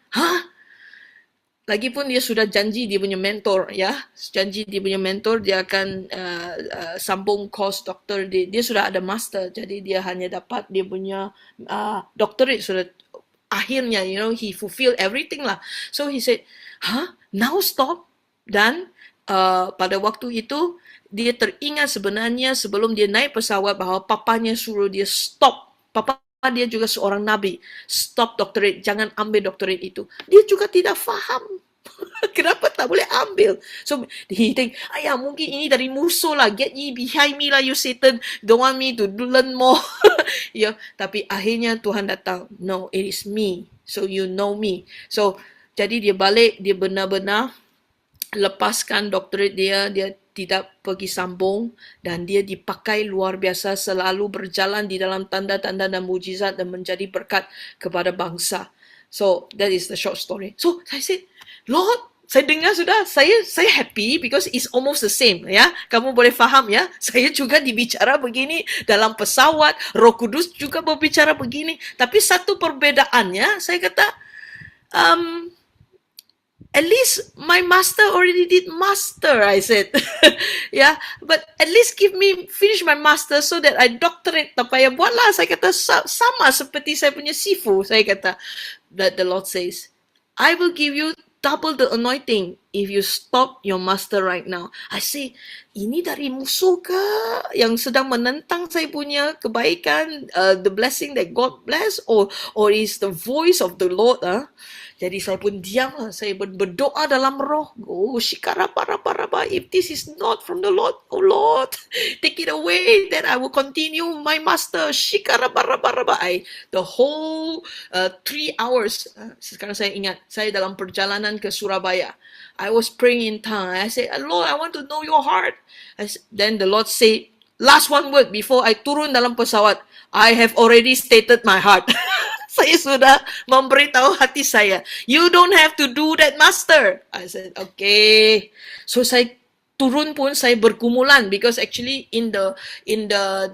Lagipun dia sudah janji dia punya mentor, ya. Janji dia punya mentor, dia akan sambung course doktor. Dia sudah ada master, jadi dia hanya dapat dia punya doctorate sudah akhirnya, you know, he fulfill everything lah. So he said, now stop. Dan pada waktu itu, dia teringat sebenarnya sebelum dia naik pesawat bahawa papanya suruh dia stop. Papa dia juga seorang nabi. Stop doctorate, jangan ambil doctorate itu. Dia juga tidak faham. Kenapa tak boleh ambil? So he think, mungkin ini dari musuh lah. Get ye behind me lah, you Satan. Don't want me to learn more. Tapi akhirnya Tuhan datang. No, it is me. So you know me. So jadi dia balik, dia benar-benar lepaskan doctorate dia tidak pergi sambung dan dia dipakai luar biasa, selalu berjalan di dalam tanda-tanda dan mujizat dan menjadi berkat kepada bangsa. So that is the short story. So I said, Lord, saya dengar sudah, saya happy because it's almost the same, ya. Kamu boleh faham, ya. Saya juga dibicara begini dalam pesawat, Roh Kudus juga berbicara begini. Tapi satu perbedaannya, saya kata, at least my master already did master, I said. But at least give me finish my master so that I doctorate. Tak payah buatlah. Saya kata sama seperti saya punya sifu. Saya kata, that the Lord says, I will give you double the anointing if you stop your master right now. I say, ini dari musuh ke yang sedang menentang saya punya kebaikan, the blessing that God bless, or is the voice of the Lord? Jadi saya pun diam lah. Saya berdoa dalam roh. Shikarapa-rapa-rapa. If this is not from the Lord, oh Lord, take it away. Then I will continue my master. Shikarapa-rapa-rapa. The whole 3 hours. Sekarang saya ingat. Saya dalam perjalanan ke Surabaya. I was praying in tongue. I said, Lord, I want to know your heart. Then the Lord said, last one word before I turun dalam pesawat. I have already stated my heart. Saya sudah memberitahu hati saya. You don't have to do that, master. I said, okay. So saya turun pun saya bergumulan because actually in the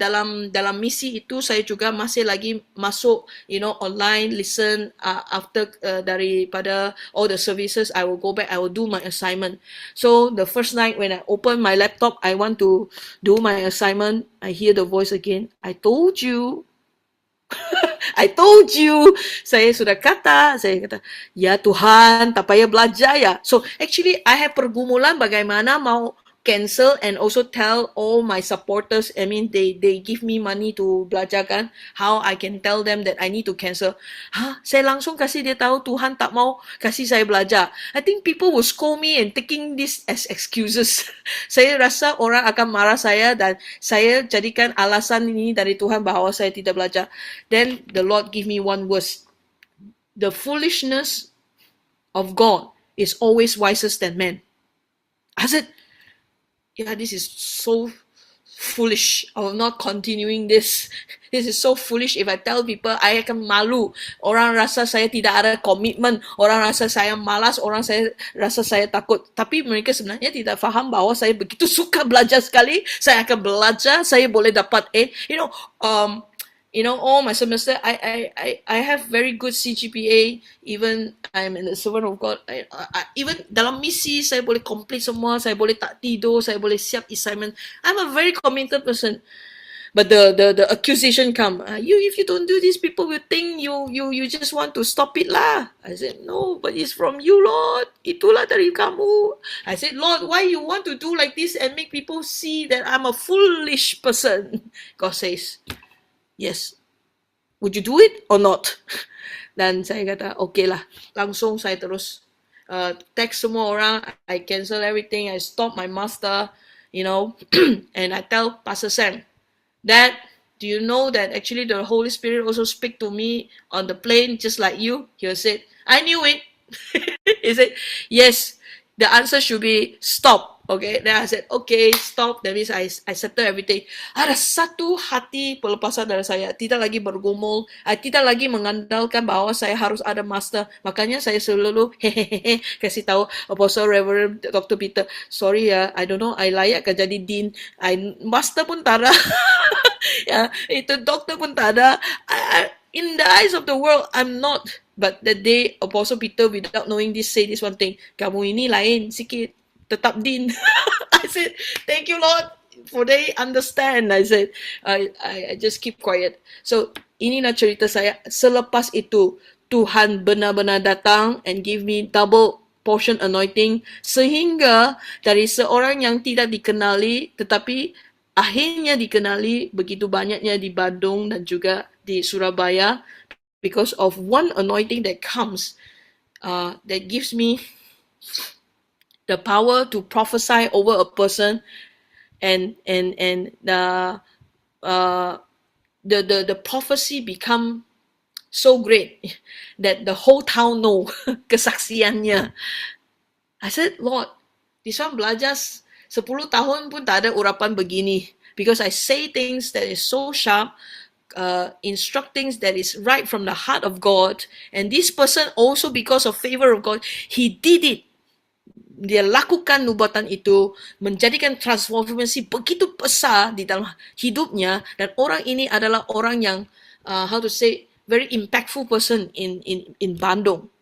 dalam misi itu saya juga masih lagi masuk, you know, online listen after daripada all the services. I will go back, I will do my assignment. So the first night when I open my laptop, I want to do my assignment, I hear the voice again. I told you. I told you. Saya kata, ya Tuhan, tak payah belajar ya. So actually I have pergumulan bagaimana mau cancel and also tell all my supporters, I mean they give me money to belajar kan, how I can tell them that I need to cancel. Saya langsung kasih dia tahu Tuhan tak mau kasih saya belajar. I think people will scold me and taking this as excuses. Saya rasa orang akan marah saya dan saya jadikan alasan ini dari Tuhan bahawa saya tidak belajar. Then the Lord give me one verse. The foolishness of God is always wisest than man. I said, yeah, this is so foolish. I will not continuing this. This is so foolish. If I tell people, I akan malu. Orang rasa saya tidak ada komitmen. Orang rasa saya malas. Orang rasa saya takut. Tapi mereka sebenarnya tidak faham bahwa saya begitu suka belajar sekali. Saya akan belajar. Saya boleh dapat A. All my semester, I have very good CGPA. Even I'm in the servant of God. Even dalam misi, saya boleh complete semua. Saya boleh tak tidur. Saya boleh siap assignment. I'm a very committed person. But the accusation come. If you don't do this, people will think you just want to stop it lah. I said, no, but it's from you, Lord. Itulah dari kamu. I said, Lord, why you want to do like this and make people see that I'm a foolish person? God says, yes. Would you do it or not? Dan saya kata, okay lah. Langsung saya terus text semua orang. I cancel everything. I stop my master, and I tell Pastor Sam, Dad, do you know that actually the Holy Spirit also speak to me on the plane just like you? He said, I knew it. He said, yes, the answer should be stop. Okay, then I said, okay, stop. That means I settle everything. Ada satu hati pelepasan dari saya. Tidak lagi bergumul. Tidak lagi mengandalkan bahwa saya harus ada master. Makanya saya selalu kasih tahu Apostle Reverend Dr. Peter, sorry ya, I don't know, I layak ke jadi dean. Master pun tak ada. Ya, itu doktor pun tak ada. In the eyes of the world, I'm not. But that day, Apostle Peter, without knowing this, say this one thing. Kamu ini lain sikit. Tetap din. I said, thank you, Lord, for they understand. I said, I just keep quiet. So, inilah cerita saya. Selepas itu, Tuhan benar-benar datang and give me double portion anointing. Sehingga dari seorang yang tidak dikenali, tetapi akhirnya dikenali begitu banyaknya di Bandung dan juga di Surabaya. Because of one anointing that comes, that gives me the power to prophesy over a person, and the prophecy become so great that the whole town know kesaksiannya. I said, Lord, this one belajar 10 tahun pun tak ada urapan begini, because I say things that is so sharp, instruct things that is right from the heart of God, and this person also, because of favor of God, he did it. Dia lakukan nubuatan itu, menjadikan transformasi begitu besar di dalam hidupnya, dan orang ini adalah orang yang very impactful person in Bandung.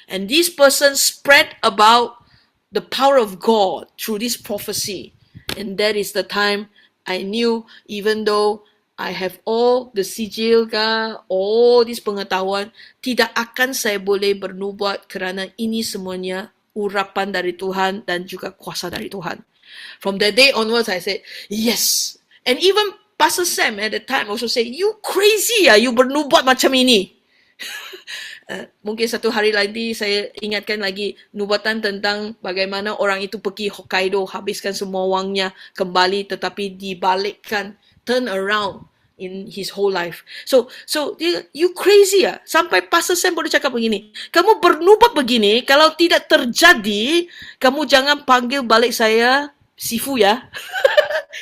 And this person spread about the power of God through this prophecy. And that is the time I knew, even though I have all the sijil all this pengetahuan, tidak akan saya boleh bernubuat kerana ini semuanya urapan dari Tuhan dan juga kuasa dari Tuhan. From that day onwards, I said, yes. And even Pastor Sam at the time also say, you crazy ya, you bernubuat macam ini. Mungkin satu hari lagi saya ingatkan lagi nubuatan tentang bagaimana orang itu pergi Hokkaido, habiskan semua wangnya, kembali tetapi dibalikkan, turn around in his whole life. So you crazy ya? Sampai Pastor Sam boleh cakap begini, kamu bernubuat begini, kalau tidak terjadi, kamu jangan panggil balik saya Sifu ya.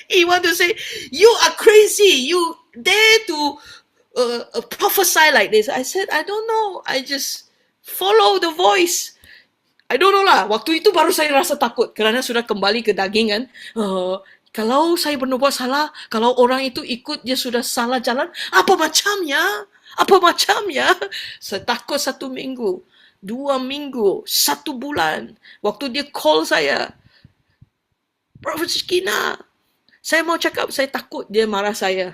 He want to say, you are crazy, you dare to prophesy like this. I said, I don't know, I just follow the voice. I don't know lah, waktu itu baru saya rasa takut, kerana sudah kembali ke daging kan. Kalau saya bernubuat salah, kalau orang itu ikut dia sudah salah jalan, apa macamnya? Apa macamnya? Saya takut 1 minggu, 2 minggu, 1 bulan. Waktu dia call saya, Prophet Shekina, saya mau cakap, saya takut dia marah saya.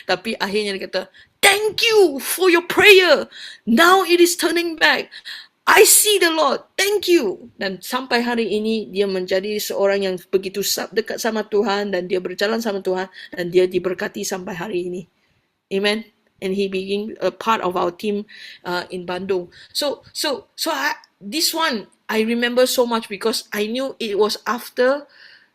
Tapi akhirnya dia kata, thank you for your prayer. Now it is turning back. I see the Lord, thank you. Dan sampai hari ini dia menjadi seorang yang begitu dekat sama Tuhan, dan dia berjalan sama Tuhan, dan dia diberkati sampai hari ini. Amen. And he became a part of our team in Bandung. So this one I remember so much because I knew it was after.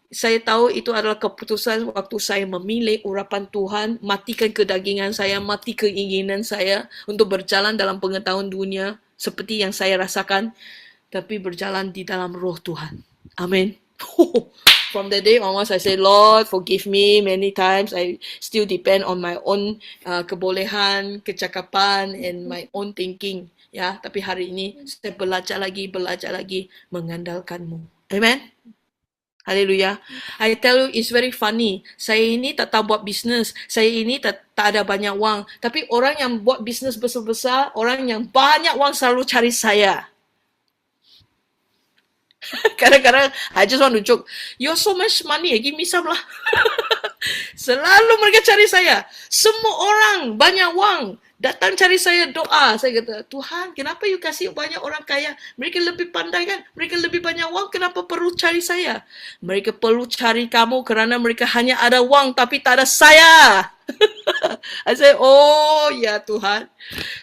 Saya tahu itu adalah keputusan waktu saya memilih urapan Tuhan, matikan kedagingan saya, mati keinginan saya untuk berjalan dalam pengetahuan dunia seperti yang saya rasakan, tapi berjalan di dalam roh Tuhan. Amin. From the day onwards, I say, Lord, forgive me many times. I still depend on my own kebolehan, kecakapan, and my own thinking. Ya, tapi hari ini saya belajar lagi mengandalkanmu. Amen. Haleluya. I tell you, it's very funny. Saya ini tak tahu buat bisnes. Saya ini tak ada banyak wang. Tapi orang yang buat bisnes besar-besar, orang yang banyak wang selalu cari saya. Kadang-kadang I just want to joke, you have so much money, give me some lah. Selalu mereka cari saya. Semua orang banyak wang datang cari saya doa. Saya kata, Tuhan, kenapa you kasih banyak orang kaya? Mereka lebih pandai kan? Mereka lebih banyak wang, kenapa perlu cari saya? Mereka perlu cari kamu kerana mereka hanya ada wang tapi tak ada saya. I say, oh ya Tuhan.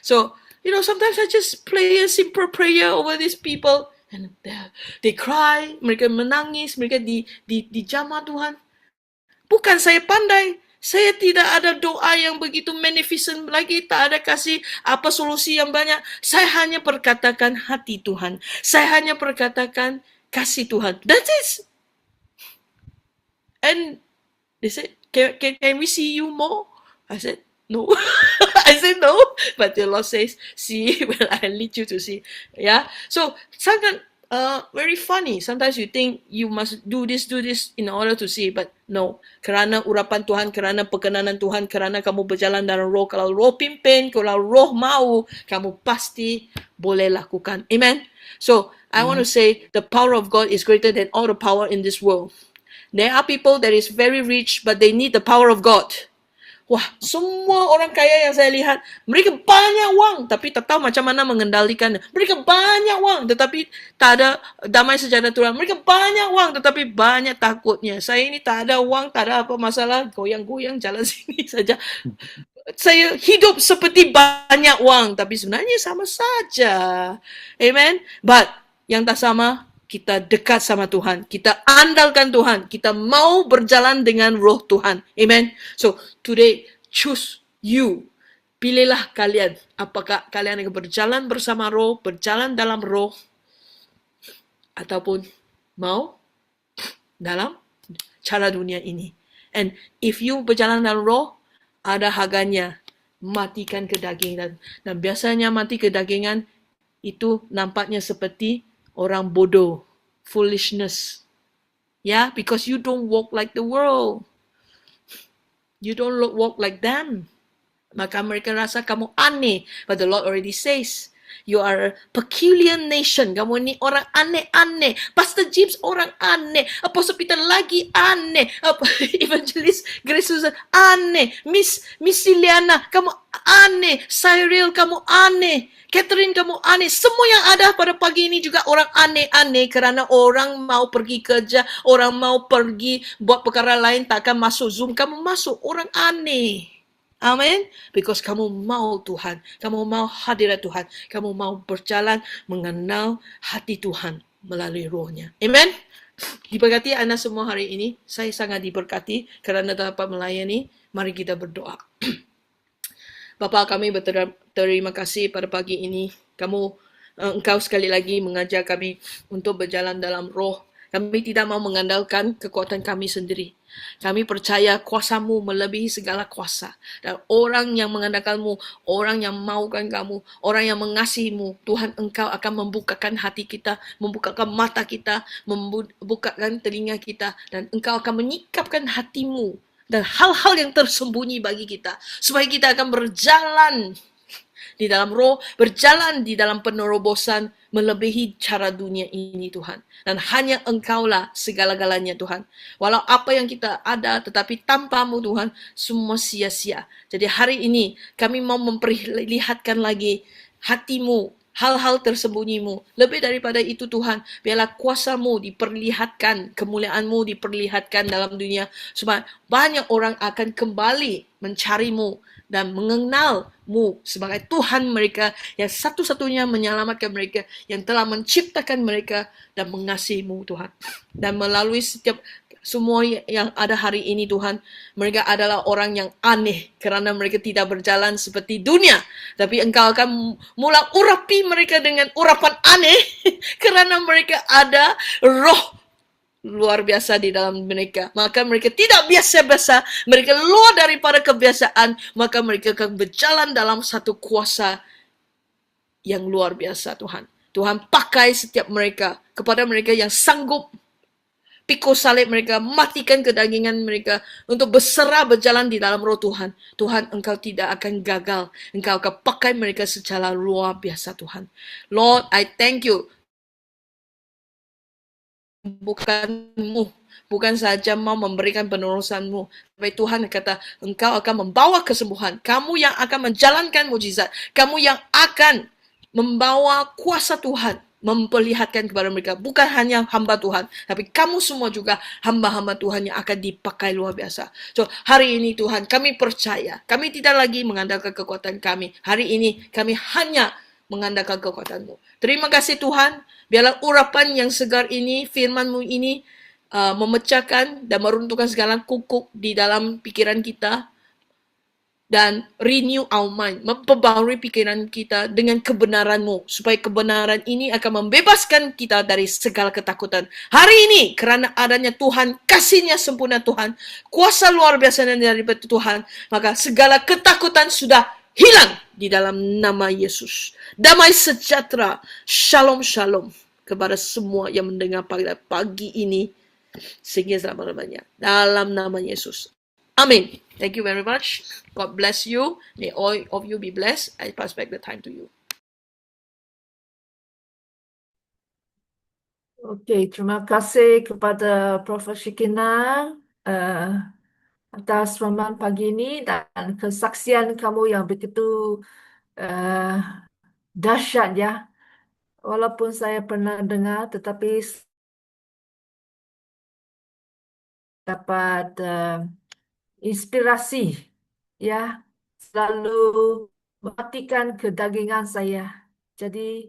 So, sometimes I just play a simple prayer over these people. And they cry, mereka menangis, mereka dijamah Tuhan. Bukan saya pandai, saya tidak ada doa yang begitu magnificent lagi, tak ada kasih apa solusi yang banyak. Saya hanya perkatakan hati Tuhan. Saya hanya perkatakan kasih Tuhan. That's it. And they said, can we see you more? I said, no. I said no, but the Lord says, see, well, I lead you to see. Yeah, so sangat very funny. Sometimes you think you must do this in order to see, but no. Kerana urapan Tuhan, kerana perkenanan Tuhan, kerana kamu berjalan dalam roh. Kalau roh pimpin, kalau roh mau, kamu pasti boleh lakukan. Amen. So I want to say the power of God is greater than all the power in this world. There are people that is very rich, but they need the power of God. Wah, semua orang kaya yang saya lihat, mereka banyak wang, tapi tak tahu macam mana mengendalikannya. Mereka banyak wang, tetapi tak ada damai sejahtera. Mereka banyak wang, tetapi banyak takutnya. Saya ini tak ada wang, tak ada apa masalah, goyang-goyang jalan sini saja. Saya hidup seperti banyak wang, tapi sebenarnya sama saja. Amen. But yang tak sama, kita dekat sama Tuhan, kita andalkan Tuhan, kita mau berjalan dengan roh Tuhan. Amen. So, today, choose you. Pilihlah kalian. Apakah kalian akan berjalan bersama roh, berjalan dalam roh, ataupun mau dalam cara dunia ini. And if you berjalan dalam roh, ada harganya. Matikan kedagingan. Dan biasanya mati kedagingan itu nampaknya seperti orang bodoh, foolishness. Yeah, because you don't walk like the world. You don't walk like them. Maka mereka rasa kamu aneh. But the Lord already says, you are a peculiar nation. Kamu ni orang aneh-aneh. Pastor James orang aneh. Apostle Peter lagi aneh. Evangelist Grace Susan aneh. Miss Liliana, kamu aneh. Cyril, kamu aneh. Catherine, kamu aneh. Semua yang ada pada pagi ini juga orang aneh-aneh. Kerana orang mau pergi kerja, orang mau pergi buat perkara lain, takkan masuk Zoom. Kamu masuk, orang aneh. Amen. Because kamu mau Tuhan. Kamu mau hadirat Tuhan. Kamu mau berjalan mengenal hati Tuhan melalui rohnya. Amen. Diberkati anda semua hari ini. Saya sangat diberkati kerana dapat melayani. Mari kita berdoa. Bapa, kami berterima kasih pada pagi ini. Engkau sekali lagi mengajar kami untuk berjalan dalam roh. Kami tidak mau mengandalkan kekuatan kami sendiri. Kami percaya kuasamu melebihi segala kuasa. Dan orang yang mengandalkanmu, orang yang maukan kamu, orang yang mengasihimu, Tuhan, engkau akan membukakan hati kita, membukakan mata kita, membukakan telinga kita, dan engkau akan menyikapkan hatimu dan hal-hal yang tersembunyi bagi kita, supaya kita akan berjalan di dalam roh, berjalan di dalam penerobosan melebihi cara dunia ini, Tuhan. Dan hanya engkaulah segala-galanya, Tuhan. Walau apa yang kita ada, tetapi tanpamu, Tuhan, semua sia-sia. Jadi hari ini kami mau memperlihatkan lagi hatimu, hal-hal tersembunyimu. Lebih daripada itu, Tuhan, biarlah kuasamu diperlihatkan, kemuliaanmu diperlihatkan dalam dunia, supaya banyak orang akan kembali mencarimu dan mengenalmu sebagai Tuhan mereka, yang satu-satunya menyelamatkan mereka, yang telah menciptakan mereka dan mengasihimu, Tuhan. Dan melalui semua yang ada hari ini, Tuhan, mereka adalah orang yang aneh kerana mereka tidak berjalan seperti dunia. Tapi engkau akan mula urapi mereka dengan urapan aneh kerana mereka ada roh luar biasa di dalam mereka. Maka mereka tidak biasa-biasa, mereka luar daripada kebiasaan, maka mereka akan berjalan dalam satu kuasa yang luar biasa Tuhan. Tuhan pakai setiap mereka, kepada mereka yang sanggup pikul salib mereka, matikan kedagingan mereka untuk berserah berjalan di dalam roh Tuhan. Tuhan, Engkau tidak akan gagal. Engkau akan pakai mereka secara luar biasa Tuhan. Lord, I thank you. Bukan saja mau memberikan penerusanmu, tapi Tuhan kata, Engkau akan membawa kesembuhan. Kamu yang akan menjalankan mujizat. Kamu yang akan membawa kuasa Tuhan, memperlihatkan kepada mereka. Bukan hanya hamba Tuhan, tapi kamu semua juga hamba-hamba Tuhan yang akan dipakai luar biasa. So, hari ini Tuhan, kami percaya. Kami tidak lagi mengandalkan kekuatan kami. Hari ini kami hanya mengandalkan kekuatan-Mu. Terima kasih Tuhan. Biarlah urapan yang segar ini, firman-Mu ini, memecahkan dan meruntuhkan segala kukuk di dalam pikiran kita, dan renew our mind, memperbaharui pikiran kita dengan kebenaran-Mu, supaya kebenaran ini akan membebaskan kita dari segala ketakutan. Hari ini, kerana adanya Tuhan, kasih-Nya sempurna Tuhan, kuasa luar biasa daripada Tuhan, maka segala ketakutan sudah hilang di dalam nama Yesus. Damai sejahtera, shalom shalom kepada semua yang mendengar pada pagi ini, sehingga selama-lamanya. Dalam nama Yesus. Amin. Thank you very much. God bless you. May all of you be blessed. I pass back the time to you. Okey, terima kasih kepada Prof. Shekina atas firman pagi ini dan kesaksian kamu yang begitu dahsyat ya. Walaupun saya pernah dengar, tetapi dapat inspirasi ya, selalu mematikan kedagingan saya. Jadi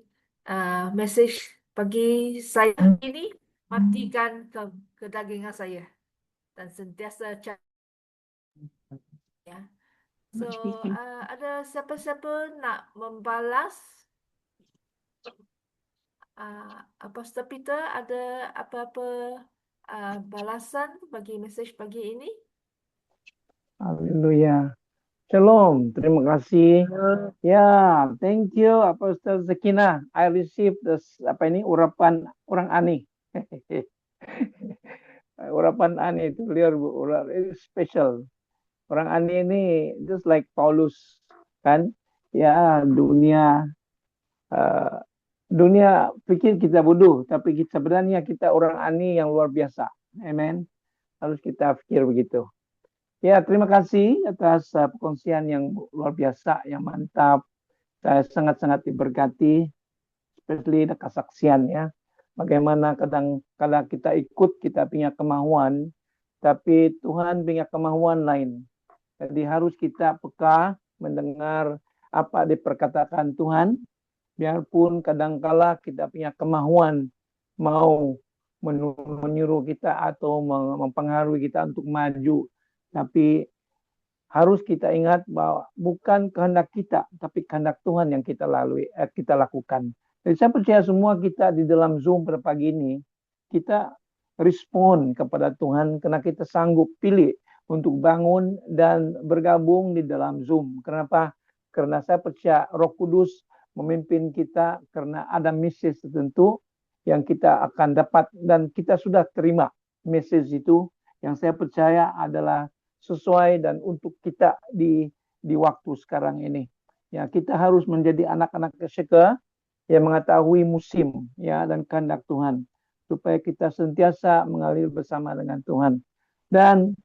mesej pagi saya ini, matikan kedagingan saya dan sentiasa ya. So ada siapa-siapa nak membalas? Apostle Peter, ada apa-apa balasan bagi mesej pagi ini? Haleluya. Shalom. Terima kasih. Ya, thank you Apostle Zakina. I received this urapan orang Ani. Urapan Ani itu it's special. Orang Ani ini just like Paulus kan. Ya, dunia pikir kita bodoh, tapi sebenarnya kita orang Ani yang luar biasa. Amen. Harus kita pikir begitu. Ya, terima kasih atas perkongsian yang luar biasa, yang mantap. Saya sangat-sangat diberkati, especially kesaksian ya. Bagaimana kadang-kadang kita ikut, kita punya kemauan, tapi Tuhan punya kemauan lain. Jadi harus kita peka mendengar apa diperkatakan Tuhan, biarpun kadang-kala kita punya kemauan mau menyuruh kita atau mempengaruhi kita untuk maju. Tapi harus kita ingat bahwa bukan kehendak kita, tapi kehendak Tuhan yang kita lakukan. Jadi saya percaya semua kita di dalam Zoom pada pagi ini, kita respon kepada Tuhan karena kita sanggup pilih untuk bangun dan bergabung di dalam Zoom. Kenapa? Karena saya percaya Roh Kudus memimpin kita karena ada message tertentu yang kita akan dapat dan kita sudah terima message itu yang saya percaya adalah sesuai dan untuk kita di waktu sekarang ini. Ya, kita harus menjadi anak-anak kesyaka yang mengetahui musim ya dan kehendak Tuhan supaya kita sentiasa mengalir bersama dengan Tuhan. Dan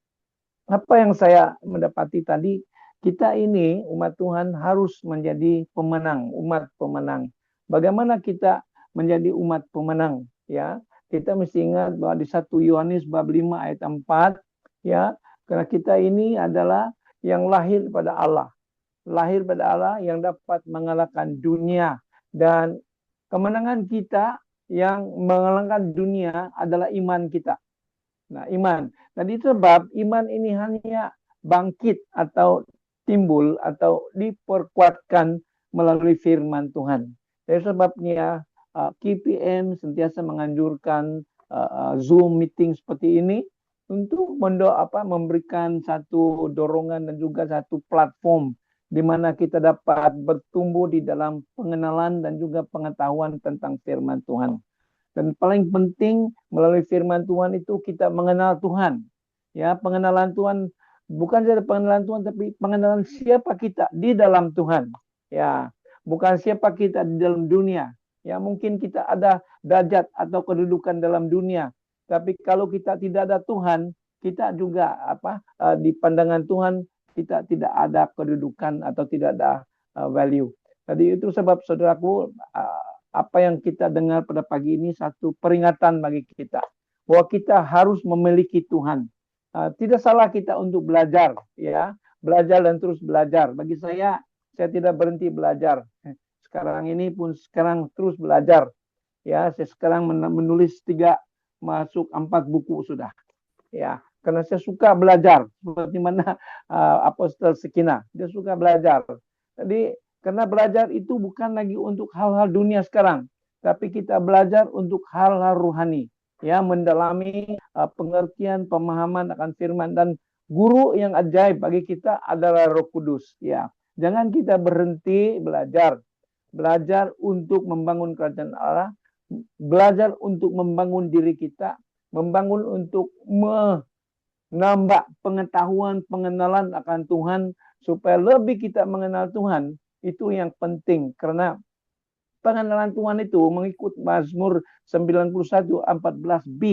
apa yang saya mendapati tadi, kita ini umat Tuhan harus menjadi pemenang, umat pemenang. Bagaimana kita menjadi umat pemenang ya? Kita mesti ingat bahwa di 1 Yohanes bab 5 ayat 4 ya, karena kita ini adalah yang lahir pada Allah. Lahir pada Allah yang dapat mengalahkan dunia. Dan kemenangan kita yang mengalahkan dunia adalah iman kita. Nah, iman. Dan itu sebab iman ini hanya bangkit atau timbul atau diperkuatkan melalui firman Tuhan. Dari sebabnya KPM sentiasa menganjurkan Zoom meeting seperti ini untuk memberikan satu dorongan dan juga satu platform di mana kita dapat bertumbuh di dalam pengenalan dan juga pengetahuan tentang firman Tuhan. Dan paling penting melalui firman Tuhan itu kita mengenal Tuhan. Ya, pengenalan Tuhan bukan saja pengenalan Tuhan, tapi pengenalan siapa kita di dalam Tuhan. Ya, bukan siapa kita di dalam dunia. Ya, mungkin kita ada derajat atau kedudukan dalam dunia, tapi kalau kita tidak ada Tuhan, kita juga di pandangan Tuhan kita tidak ada kedudukan atau tidak ada value. Jadi itu sebab saudaraku, apa yang kita dengar pada pagi ini satu peringatan bagi kita bahwa kita harus memiliki Tuhan. Tidak salah kita untuk belajar, ya, belajar dan terus belajar. Bagi saya tidak berhenti belajar. Sekarang ini pun terus belajar. Ya, saya sekarang menulis 3 masuk 4 buku sudah. Ya, karena saya suka belajar seperti mana Apostel Sekina, dia suka belajar. Jadi karena belajar itu bukan lagi untuk hal-hal dunia sekarang, tapi kita belajar untuk hal-hal rohani. Ya, mendalami pengertian, pemahaman akan firman, dan guru yang ajaib bagi kita adalah Roh Kudus. Ya, jangan kita berhenti belajar. Belajar untuk membangun kerajaan Allah, belajar untuk membangun diri kita, membangun untuk menambah pengetahuan, pengenalan akan Tuhan, supaya lebih kita mengenal Tuhan. Itu yang penting, karena pengenalan Tuhan itu mengikut Mazmur 91:14b,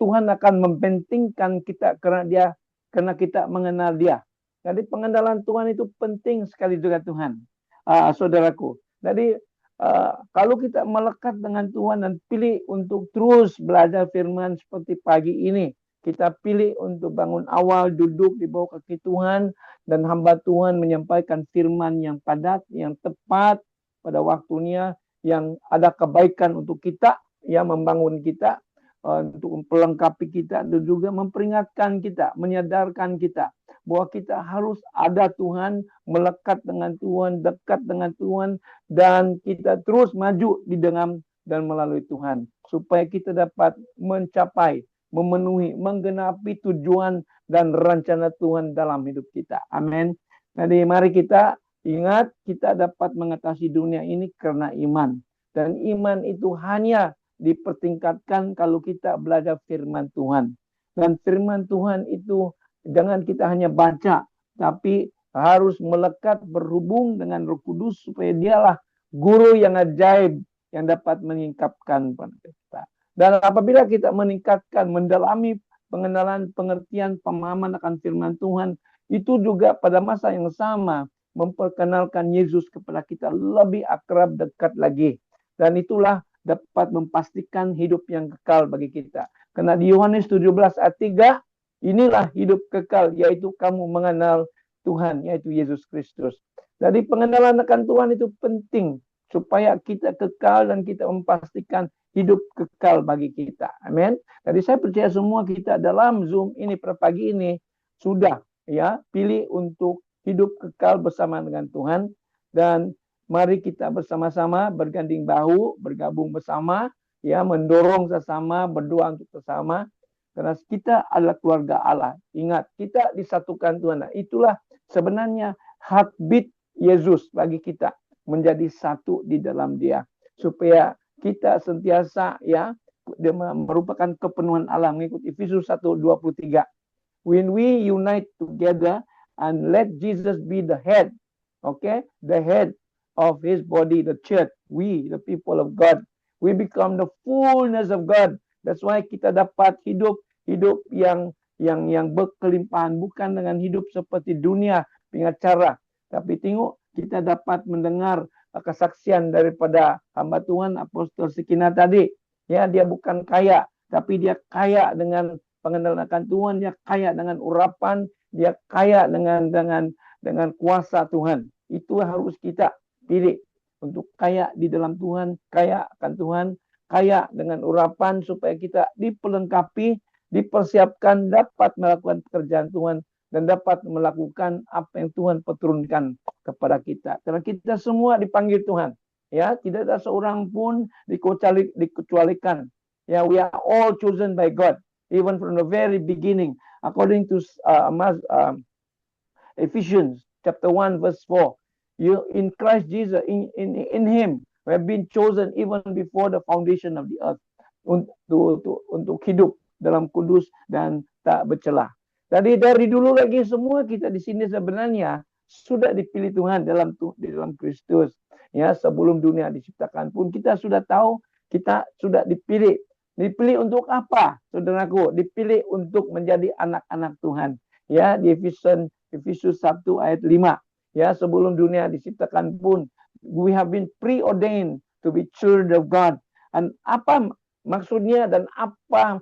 Tuhan akan mempentingkan kita karena kita mengenal Dia. Jadi pengenalan Tuhan itu penting sekali juga Tuhan, saudaraku. Jadi kalau kita melekat dengan Tuhan dan pilih untuk terus belajar firman seperti pagi ini, kita pilih untuk bangun awal duduk di bawah kaki Tuhan dan hamba Tuhan menyampaikan firman yang padat, yang tepat pada waktunya, yang ada kebaikan untuk kita, yang membangun kita, untuk melengkapi kita, dan juga memperingatkan kita, menyadarkan kita bahwa kita harus ada Tuhan, melekat dengan Tuhan, dekat dengan Tuhan, dan kita terus maju di dalam dan melalui Tuhan, supaya kita dapat mencapai, memenuhi, menggenapi tujuan dan rencana Tuhan dalam hidup kita. Amin. Jadi mari kita ingat, kita dapat mengatasi dunia ini karena iman. Dan iman itu hanya dipertingkatkan kalau kita belajar firman Tuhan. Dan firman Tuhan itu jangan kita hanya baca, tapi harus melekat, berhubung dengan Roh Kudus, supaya dialah guru yang ajaib yang dapat menyingkapkan pada kita. Dan apabila kita meningkatkan, mendalami pengenalan, pengertian, pemahaman akan firman Tuhan, itu juga pada masa yang sama memperkenalkan Yesus kepada kita lebih akrab, dekat lagi. Dan itulah dapat memastikan hidup yang kekal bagi kita. Karena di Yohanes 17 ayat 3, inilah hidup kekal, yaitu kamu mengenal Tuhan, yaitu Yesus Kristus. Jadi pengenalan akan Tuhan itu penting, supaya kita kekal dan kita memastikan hidup kekal bagi kita. Amin. Jadi saya percaya semua kita dalam Zoom ini pada pagi ini sudah pilih untuk hidup kekal bersama dengan Tuhan. Dan mari kita bersama-sama berganding bahu, bergabung bersama, mendorong sesama, berdoa untuk sesama, karena kita adalah keluarga Allah. Ingat, kita disatukan Tuhan. Nah, itulah sebenarnya heartbeat Yesus bagi kita, menjadi satu di dalam Dia, supaya kita sentiasa dia merupakan kepenuhan Allah, mengikut Efesus 1:23. When we unite together and let Jesus be the head, the head of His body, the church, we, the people of God, we become the fullness of God. That's why kita dapat hidup yang berkelimpahan, bukan dengan hidup seperti dunia pengacara, tapi tengok kita dapat mendengar kesaksian daripada hamba Tuhan Apostel Sekina tadi. Ya, dia bukan kaya, tapi dia kaya dengan pengenalan akan Tuhan, dia kaya dengan urapan, dia kaya dengan kuasa Tuhan. Itu harus kita pilih, untuk kaya di dalam Tuhan, kaya akan Tuhan, kaya dengan urapan, supaya kita diperlengkapi, dipersiapkan, dapat melakukan pekerjaan Tuhan, dan dapat melakukan apa yang Tuhan perturunkan kepada kita. Karena kita semua dipanggil Tuhan. Ya, tidak ada seorang pun dikecualikan. Yeah, we are all chosen by God, even from the very beginning, according to Ephesians chapter 1 verse 4. You in Christ Jesus, in Him, we have been chosen even before the foundation of the earth untuk hidup dalam kudus dan tak bercelah. Jadi dari dulu lagi semua kita di sini sebenarnya sudah dipilih Tuhan di dalam Kristus. Ya, sebelum dunia diciptakan pun kita sudah tahu kita sudah dipilih. Dipilih untuk apa, saudaraku? Dipilih untuk menjadi anak-anak Tuhan. Ya, di Efesus 1 ayat 5. Ya, sebelum dunia diciptakan pun we have been preordained to be children of God. Dan apa maksudnya dan apa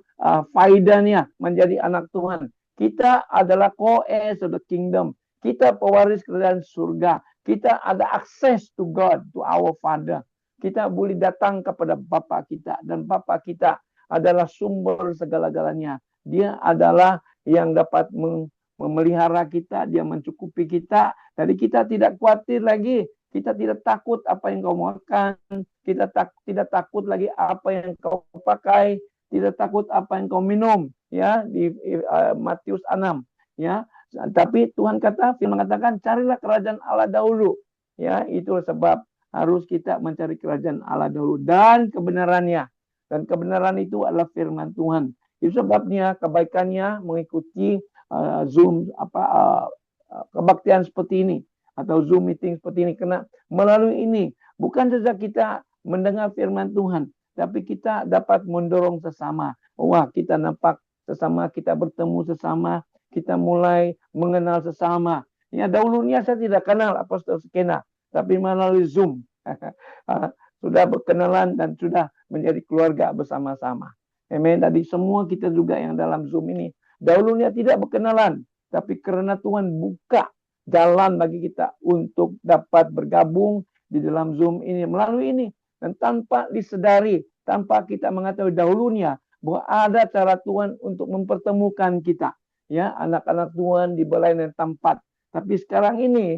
faedahnya menjadi anak Tuhan? Kita adalah co-heirs of the kingdom. Kita pewaris kerajaan surga. Kita ada akses to God, to our Father. Kita boleh datang kepada Bapa kita, dan Bapa kita adalah sumber segala-galanya. Dia adalah yang dapat memelihara kita, dia mencukupi kita. Jadi kita tidak khawatir lagi, kita tidak takut apa yang kau makan, kita tidak takut lagi apa yang kau pakai, tidak takut apa yang kau minum, ya, di Matius 6, ya. Tapi Tuhan mengatakan carilah kerajaan Allah dahulu, ya. Itu sebab harus kita mencari kerajaan Allah dahulu dan kebenarannya, dan kebenaran itu adalah firman Tuhan. Itu sebabnya kebaikannya mengikuti Zoom kebaktian seperti ini atau Zoom meeting seperti ini, karena melalui ini bukan saja kita mendengar firman Tuhan, tapi kita dapat mendorong sesama. Wah, kita nampak sesama, kita bertemu sesama, kita mulai mengenal sesama. Ya, dahulunya saya tidak kenal Apostol Sekena, tapi melalui Zoom sudah berkenalan dan sudah menjadi keluarga bersama-sama. Amen. Tadi semua kita juga yang dalam Zoom ini dahulunya tidak berkenalan, tapi karena Tuhan buka jalan bagi kita untuk dapat bergabung di dalam Zoom ini, melalui ini, dan tanpa disedari, tanpa kita mengetahui dahulunya bahwa ada cara Tuhan untuk mempertemukan kita, ya, anak-anak Tuhan di berbagai tempat. Tapi sekarang ini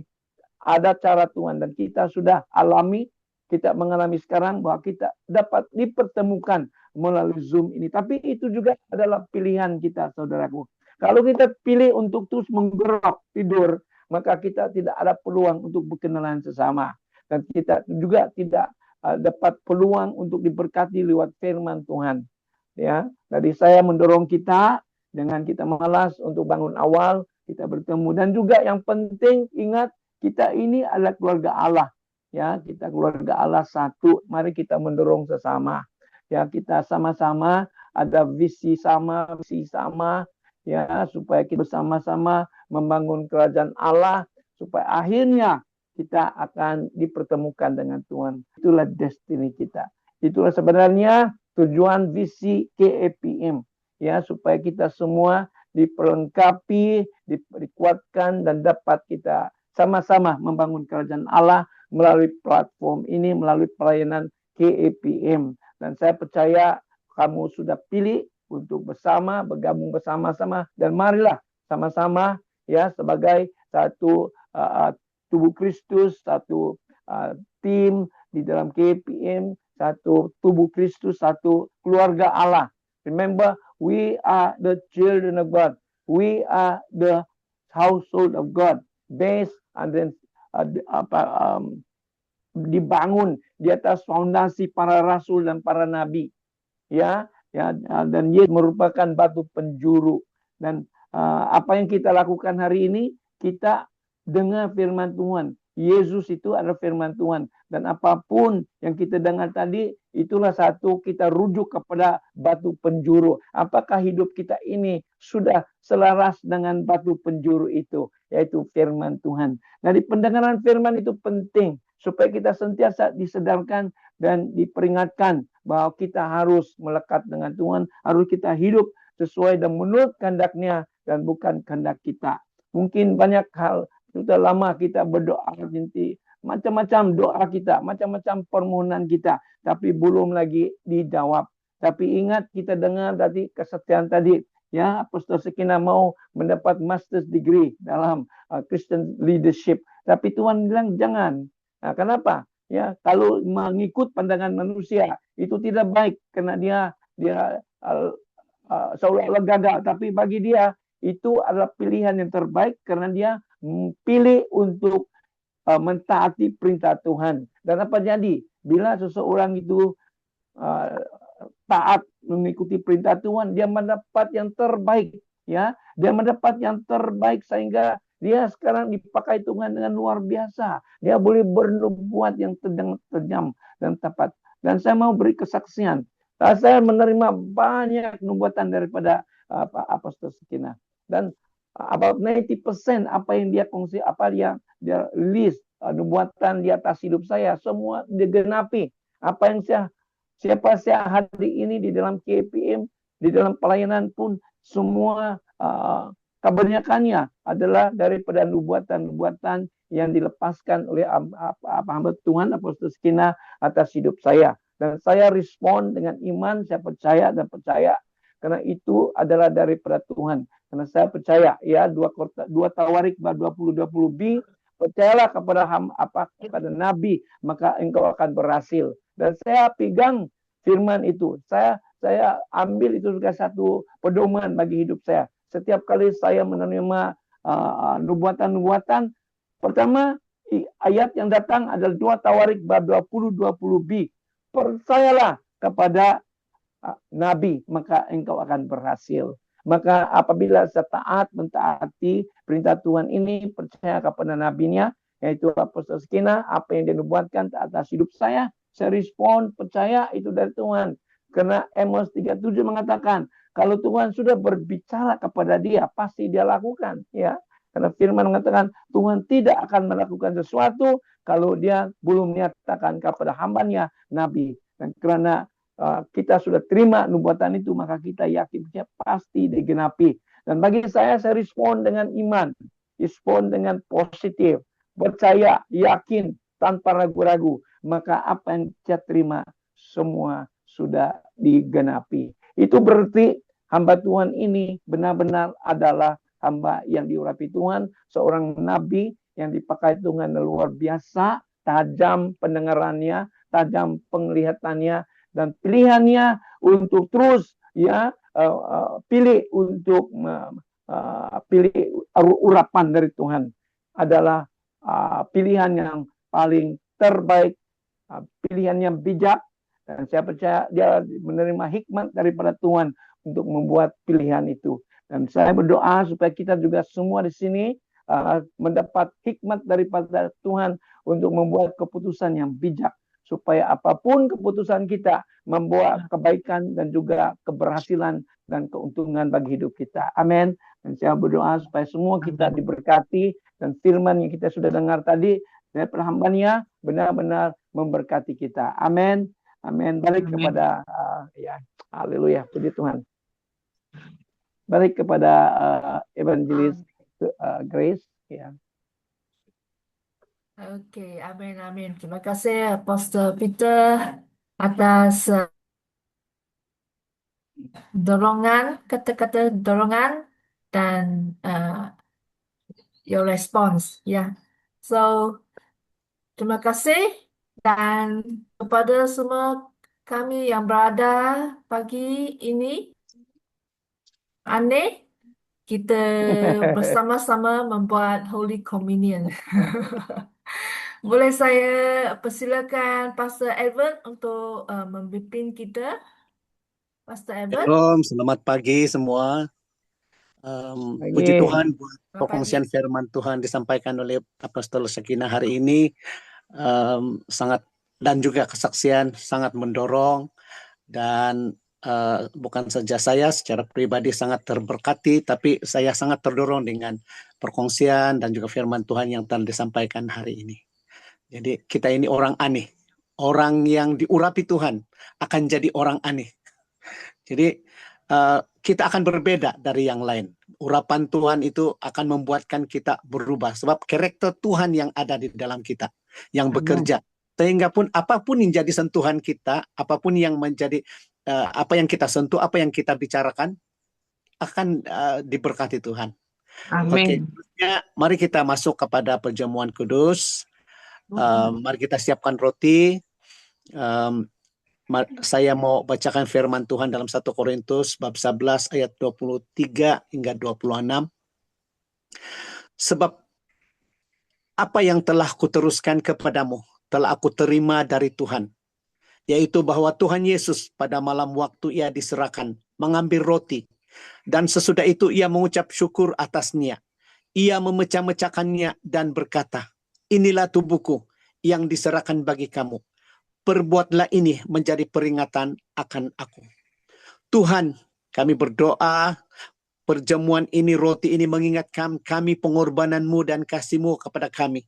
ada cara Tuhan dan kita sudah alami, kita mengalami sekarang bahwa kita dapat dipertemukan melalui Zoom ini. Tapi itu juga adalah pilihan kita, saudaraku. Kalau kita pilih untuk terus menggerok tidur, maka kita tidak ada peluang untuk berkenalan sesama. Dan kita juga tidak dapat peluang untuk diberkati lewat firman Tuhan. Ya, jadi saya mendorong kita, dengan kita malas untuk bangun awal, kita bertemu. Dan juga yang penting, ingat, kita ini adalah keluarga Allah. Ya, kita keluarga Allah satu. Mari kita mendorong sesama. Ya, kita sama-sama ada visi sama, ya, supaya kita bersama-sama membangun kerajaan Allah, supaya akhirnya kita akan dipertemukan dengan Tuhan. Itulah destiny kita. Itulah sebenarnya tujuan visi KAPM, ya, supaya kita semua diperlengkapi, dikuatkan, dan dapat kita sama-sama membangun kerajaan Allah melalui platform ini, melalui pelayanan KAPM. Dan saya percaya kamu sudah pilih untuk bersama, bergabung bersama-sama, dan marilah sama-sama, ya, sebagai satu tubuh Kristus, satu tim di dalam KAPM, satu tubuh Kristus, satu keluarga Allah. Remember, we are the children of God. We are the household of God, based and then dibangun di atas fondasi para rasul dan para nabi, ya, dan Yesus merupakan batu penjuru. Dan apa yang kita lakukan hari ini, kita dengar firman Tuhan. Yesus itu adalah firman Tuhan, dan apapun yang kita dengar tadi, itulah satu kita rujuk kepada batu penjuru. Apakah hidup kita ini sudah selaras dengan batu penjuru itu, yaitu firman Tuhan. Jadi pendengaran firman itu penting, supaya kita sentiasa disedarkan dan diperingatkan bahwa kita harus melekat dengan Tuhan, harus kita hidup sesuai dan menurut kehendak-Nya dan bukan kehendak kita. Mungkin banyak hal, sudah lama kita berdoa, macam-macam doa kita, macam-macam permohonan kita, tapi belum lagi dijawab. Tapi ingat, kita dengar tadi kesetiaan tadi, ya, Apostol Sekena mau mendapat master's degree dalam Christian leadership, tapi Tuhan bilang jangan. Nah, kenapa? Ya, kalau mengikut pandangan manusia itu tidak baik, karena dia dia seolah-olah gagal, tapi bagi dia itu adalah pilihan yang terbaik karena dia pilih untuk mentaati perintah Tuhan. Dan apa jadi? Bila seseorang itu taat mengikuti perintah Tuhan, dia mendapat yang terbaik, ya. Dia mendapat yang terbaik sehingga dia sekarang dipakai Tuhan dengan luar biasa. Dia boleh bernubuat yang tajam dan tepat. Dan saya mau beri kesaksian. Saya menerima banyak nubuatan daripada Apostol Sekina. Dan about 90% apa yang dia kongsi, apa dia list nubuatan di atas hidup saya, semua digenapi. Apa yang siapa saya hari ini di dalam KPM, di dalam pelayanan pun semua kebanyakannya adalah daripada nubuatan-nubuatan yang dilepaskan oleh hamba Tuhan Apostol Sekina atas hidup saya. Dan saya respon dengan iman, saya percaya dan percaya karena itu adalah daripada Tuhan. Karena saya percaya, ya, 2 Tawarik 20:20b, percayalah kepada nabi, maka engkau akan berhasil. Dan saya pegang firman itu. Saya ambil itu sebagai satu pedoman bagi hidup saya. Setiap kali saya menerima nubuatan-nubuatan, pertama ayat yang datang adalah 2 Tawarik 20:20b. Percayalah kepada nabi, maka engkau akan berhasil. Maka apabila saya taat mentaati perintah Tuhan ini, percaya kepada nabinya, yaitu Apostol Sekina, apa yang dia nubuatkan atas hidup saya respon, percaya itu dari Tuhan. Karena Amos 3:7 mengatakan, kalau Tuhan sudah berbicara kepada dia, pasti dia lakukan, ya. Karena firman mengatakan Tuhan tidak akan melakukan sesuatu kalau dia belum menyatakan kepada hambanya nabi. Dan karena kita sudah terima nubuatan itu, maka kita yakin dia pasti digenapi. Dan bagi saya respon dengan iman, respon dengan positif, percaya, yakin, tanpa ragu-ragu. Maka apa yang saya terima semua sudah digenapi. Itu berarti hamba Tuhan ini benar-benar adalah hamba yang diurapi Tuhan, seorang nabi yang dipakai Tuhan luar biasa, tajam pendengarannya, tajam penglihatannya, dan pilihannya untuk terus, ya, pilih untuk pilih urapan dari Tuhan adalah pilihan yang paling terbaik, pilihan yang bijak. Dan saya percaya dia menerima hikmat daripada Tuhan untuk membuat pilihan itu. Dan saya berdoa supaya kita juga semua di sini mendapat hikmat daripada Tuhan untuk membuat keputusan yang bijak, supaya apapun keputusan kita membawa kebaikan dan juga keberhasilan dan keuntungan bagi hidup kita. Amin. Dan saya berdoa supaya semua kita diberkati dan firman yang kita sudah dengar tadi dari hambanya benar-benar memberkati kita. Amin. Amin. Balik kepada ya, haleluya, puji Tuhan. Balik kepada evangelis Grace, ya. Oke, amin. Terima kasih Pastor Peter atas kata-kata dorongan dan your response, ya. So, terima kasih dan kepada semua kami yang berada pagi ini, kita bersama-sama membuat Holy Communion. Boleh saya persilakan Pastor Edward untuk memimpin kita? Pastor Edward? Shalom, selamat pagi semua. Puji Tuhan buat perkongsian firman Tuhan disampaikan oleh Apostol Sekina hari ini. Sangat, dan juga kesaksian sangat mendorong, dan bukan saja saya secara pribadi sangat terberkati, tapi saya sangat terdorong dengan perkongsian dan juga firman Tuhan yang telah disampaikan hari ini. Jadi kita ini orang aneh, orang yang diurapi Tuhan akan jadi orang aneh. Jadi kita akan berbeda dari yang lain. Urapan Tuhan itu akan membuatkan kita berubah, sebab karakter Tuhan yang ada di dalam kita yang bekerja. Sehingga pun apapun yang jadi sentuhan kita, apapun yang menjadi apa yang kita sentuh, apa yang kita bicarakan akan diberkati Tuhan. Amin. Oke, mari kita masuk kepada perjamuan kudus. Mari kita siapkan roti. Saya mau bacakan firman Tuhan dalam 1 Korintus bab 11 ayat 23 hingga 26. Sebab apa yang telah kuteruskan kepadamu telah aku terima dari Tuhan, yaitu bahwa Tuhan Yesus pada malam waktu ia diserahkan mengambil roti, dan sesudah itu ia mengucap syukur atasnya. Ia memecah-mecahkannya dan berkata, inilah tubuhku yang diserahkan bagi kamu. Perbuatlah ini menjadi peringatan akan aku. Tuhan, kami berdoa perjamuan ini, roti ini mengingatkan kami pengorbanan-Mu dan kasih-Mu kepada kami.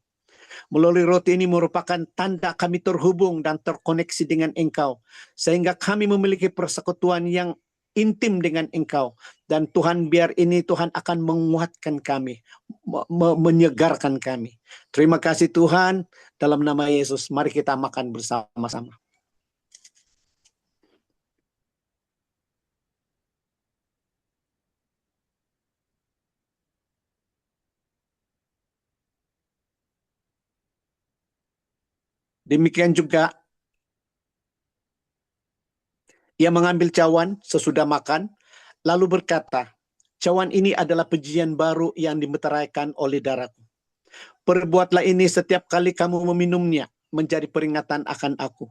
Melalui roti ini merupakan tanda kami terhubung dan terkoneksi dengan Engkau, sehingga kami memiliki persekutuan yang intim dengan Engkau. Dan Tuhan, biar ini Tuhan akan menguatkan kami, menyegarkan kami. Terima kasih Tuhan, dalam nama Yesus, mari kita makan bersama-sama. Demikian juga ia mengambil cawan sesudah makan, lalu berkata, cawan ini adalah pujian baru yang dimeteraikan oleh darahku. Perbuatlah ini setiap kali kamu meminumnya, menjadi peringatan akan aku.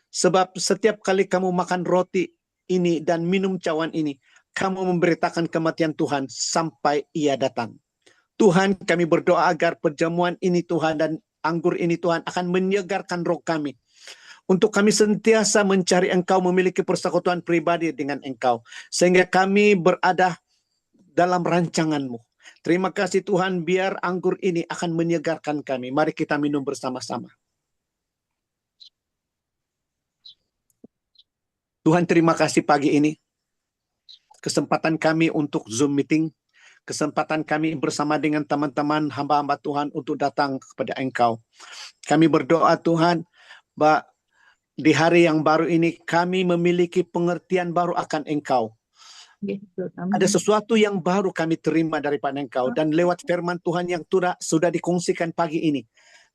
Sebab setiap kali kamu makan roti ini dan minum cawan ini, kamu memberitakan kematian Tuhan sampai ia datang. Tuhan, kami berdoa agar perjamuan ini Tuhan dan anggur ini Tuhan akan menyegarkan roh kami. Untuk kami sentiasa mencari Engkau, memiliki persekutuan pribadi dengan Engkau, sehingga kami berada dalam rancangan-Mu. Terima kasih Tuhan, biar anggur ini akan menyegarkan kami. Mari kita minum bersama-sama. Tuhan, terima kasih pagi ini. Kesempatan kami untuk Zoom meeting, kesempatan kami bersama dengan teman-teman hamba-hamba Tuhan untuk datang kepada Engkau. Kami berdoa Tuhan, di hari yang baru ini kami memiliki pengertian baru akan Engkau. Ada sesuatu yang baru kami terima daripada Engkau, dan lewat firman Tuhan yang sudah dikongsikan pagi ini,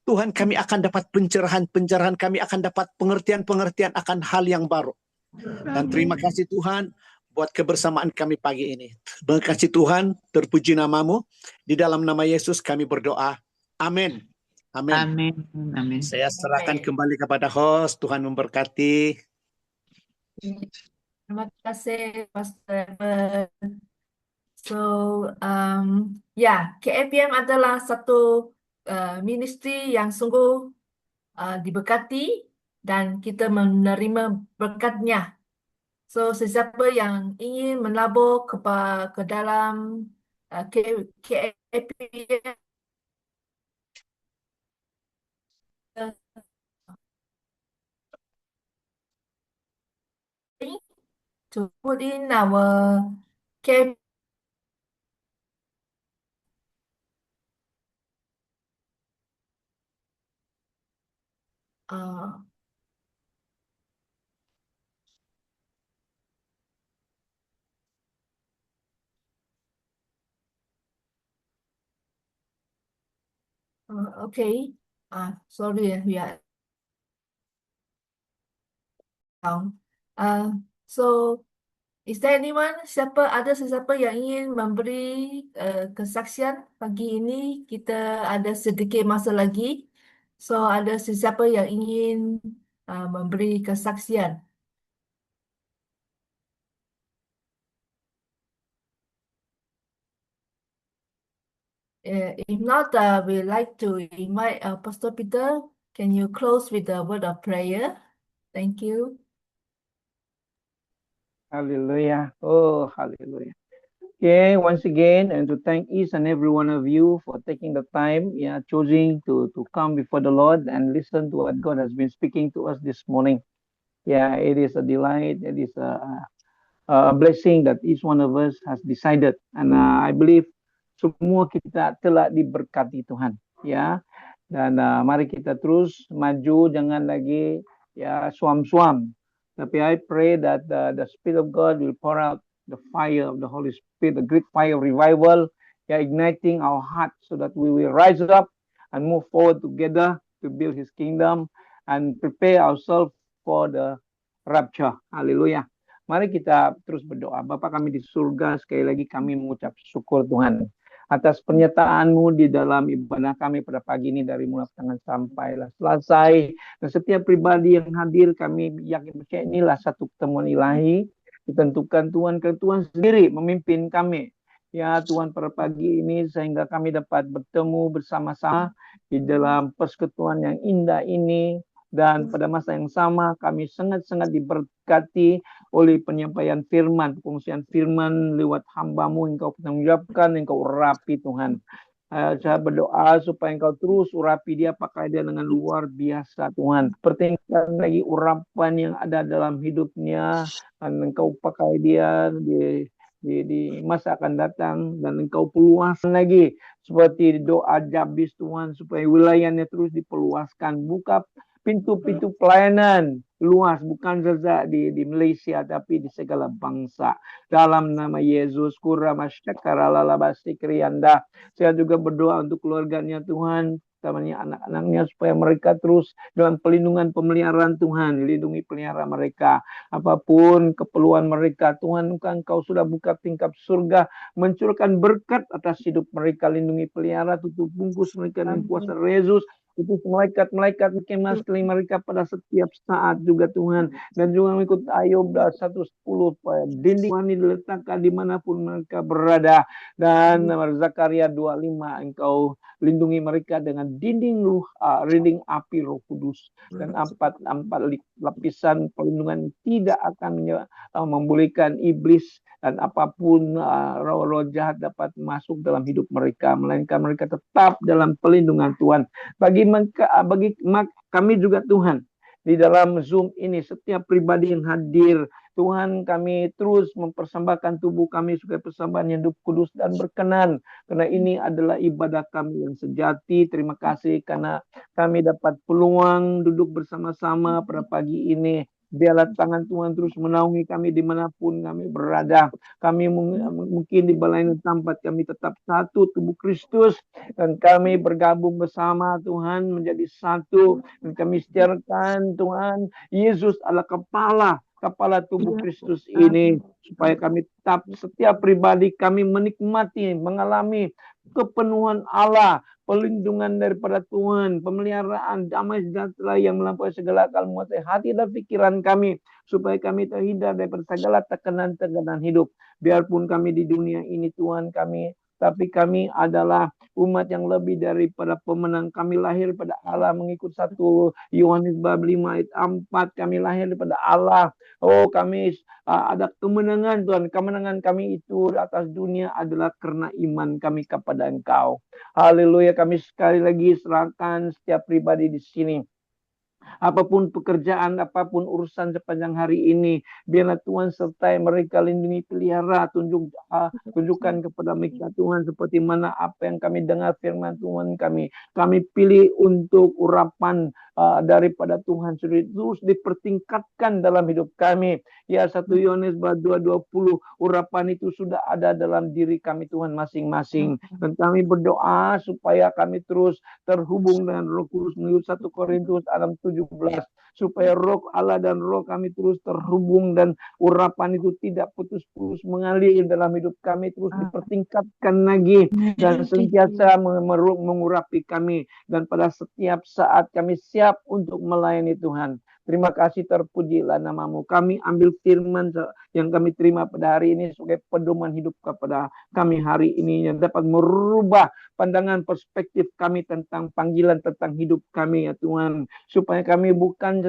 Tuhan, kami akan dapat pencerahan-pencerahan, kami akan dapat pengertian-pengertian akan hal yang baru. Dan terima kasih Tuhan buat kebersamaan kami pagi ini. Terima kasih Tuhan, terpuji nama-Mu. Di dalam nama Yesus kami berdoa. Amin. Amin. Amin. Amin. Saya serahkan kembali kepada host. Tuhan memberkati. Terima kasih Pastor. So, KFPM adalah satu ministry yang sungguh diberkati dan kita menerima berkatnya. So, sesiapa yang ingin melabur ke dalam KFPM to put in our KFPM okay. Sorry, we are down. So, is there anyone? Ada sesiapa yang ingin memberi kesaksian pagi ini? Kita ada sedikit masa lagi. So, ada sesiapa yang ingin memberi kesaksian? If not, we'd like to invite Pastor Peter. Can you close with a word of prayer? Thank you. Hallelujah. Oh, hallelujah. Okay, once again, and to thank each and every one of you for taking the time, choosing to come before the Lord and listen to what God has been speaking to us this morning. It is a delight. It is a blessing that each one of us has decided. And I believe semua kita telah diberkati Tuhan. Dan mari kita terus maju, jangan lagi suam-suam. Tapi I pray that the Spirit of God will pour out the fire of the Holy Spirit, the great fire of revival, igniting our hearts so that we will rise up and move forward together to build His kingdom and prepare ourselves for the rapture. Haleluya. Mari kita terus berdoa. Bapa kami di surga, sekali lagi kami mengucap syukur Tuhan atas pernyataan-Mu di dalam ibadah kami pada pagi ini dari mulai tangan sampailah selesai. Dan setiap pribadi yang hadir kami yakin percaya inilah satu pertemuan ilahi. Ditentukan Tuhan ke Tuhan sendiri memimpin kami. Ya Tuhan pada pagi ini sehingga kami dapat bertemu bersama-sama di dalam persekutuan yang indah ini. Dan pada masa yang sama kami sangat-sangat diberkati oleh penyampaian firman, pengungsian firman lewat hamba-Mu yang Engkau pertanggungjawabkan, yang Engkau urapi Tuhan. Saya berdoa supaya Engkau terus urapi dia, pakai dia dengan luar biasa Tuhan. Pertingkatkan lagi urapan yang ada dalam hidupnya, dan Engkau pakai dia di masa akan datang, dan Engkau perluaskan lagi seperti doa Jabez Tuhan, supaya wilayahnya terus diperluaskan. Buka pintu-pintu pelayanan luas, bukan saja di Malaysia tapi di segala bangsa. Dalam nama Yesus, kuramasyakaralalabasikriyanda. Saya juga berdoa untuk keluarganya Tuhan, utamanya anak-anaknya, supaya mereka terus dalam pelindungan pemeliharaan Tuhan. Lindungi pelihara mereka, apapun keperluan mereka Tuhan, Engkau sudah buka tingkap surga, mencurahkan berkat atas hidup mereka. Lindungi pelihara, tutup bungkus mereka dengan kuasa Yesus. Itu malaikat-malaikat kemah sekeliling mereka pada setiap saat juga Tuhan. Dan juga mengikut Ayub 1:10, dinding ini diletakkan dimanapun mereka berada. Dan Zakaria 2:5, Engkau lindungi mereka dengan dinding api Roh Kudus. Dan empat lapisan perlindungan tidak akan membolehkan iblis dan apapun roh-roh jahat dapat masuk dalam hidup mereka, melainkan mereka tetap dalam pelindungan Tuhan. Bagi kami juga Tuhan, di dalam Zoom ini, setiap pribadi yang hadir, Tuhan, kami terus mempersembahkan tubuh kami sebagai persembahan yang hidup kudus dan berkenan, karena ini adalah ibadah kami yang sejati. Terima kasih karena kami dapat peluang duduk bersama-sama pada pagi ini. Biarlah tangan Tuhan terus menaungi kami dimanapun kami berada. Kami mungkin di balai tempat, kami tetap satu tubuh Kristus, dan kami bergabung bersama Tuhan menjadi satu. Dan kami setiakan Tuhan, Yesus adalah kepala tubuh Kristus ini, supaya kami tetap, setiap pribadi kami menikmati, mengalami kepenuhan Allah, pelindungan daripada Tuhan, pemeliharaan, damai sejahtera yang melampaui segala akal, menguasai hati dan pikiran kami, supaya kami terhindar daripada segala tekanan-tekanan hidup. Biarpun kami di dunia ini Tuhan tapi kami adalah umat yang lebih daripada pemenang. Kami lahir pada Allah, mengikut 1 Yohanes 5 ayat 4, kami lahir daripada Allah. Oh, kami ada kemenangan Tuhan. Kemenangan kami itu atas dunia adalah karena iman kami kepada Engkau. Haleluya, kami sekali lagi serahkan setiap pribadi di sini. Apapun pekerjaan, apapun urusan sepanjang hari ini, biarlah Tuhan sertai mereka, lindungi, pelihara, tunjukkan kepada mereka Tuhan seperti mana apa yang kami dengar firman Tuhan kami pilih untuk urapan daripada Tuhan sendiri terus dipertingkatkan dalam hidup kami. Ya, 1 Yohanes 2:20, urapan itu sudah ada dalam diri kami Tuhan masing-masing, dan kami berdoa supaya kami terus terhubung dengan Roh Kudus menurut 1 Korintus 6:17, supaya roh Allah dan roh kami terus terhubung, dan urapan itu tidak putus-putus mengalir dalam hidup kami, terus dipertingkatkan lagi dan sentiasa mengurapi kami, dan pada setiap saat kami siap untuk melayani Tuhan. Terima kasih, terpujilah nama-Mu. Kami ambil firman yang kami terima pada hari ini sebagai pedoman hidup kepada kami hari ini, yang dapat merubah pandangan perspektif kami tentang panggilan, tentang hidup kami ya Tuhan, supaya kami bukan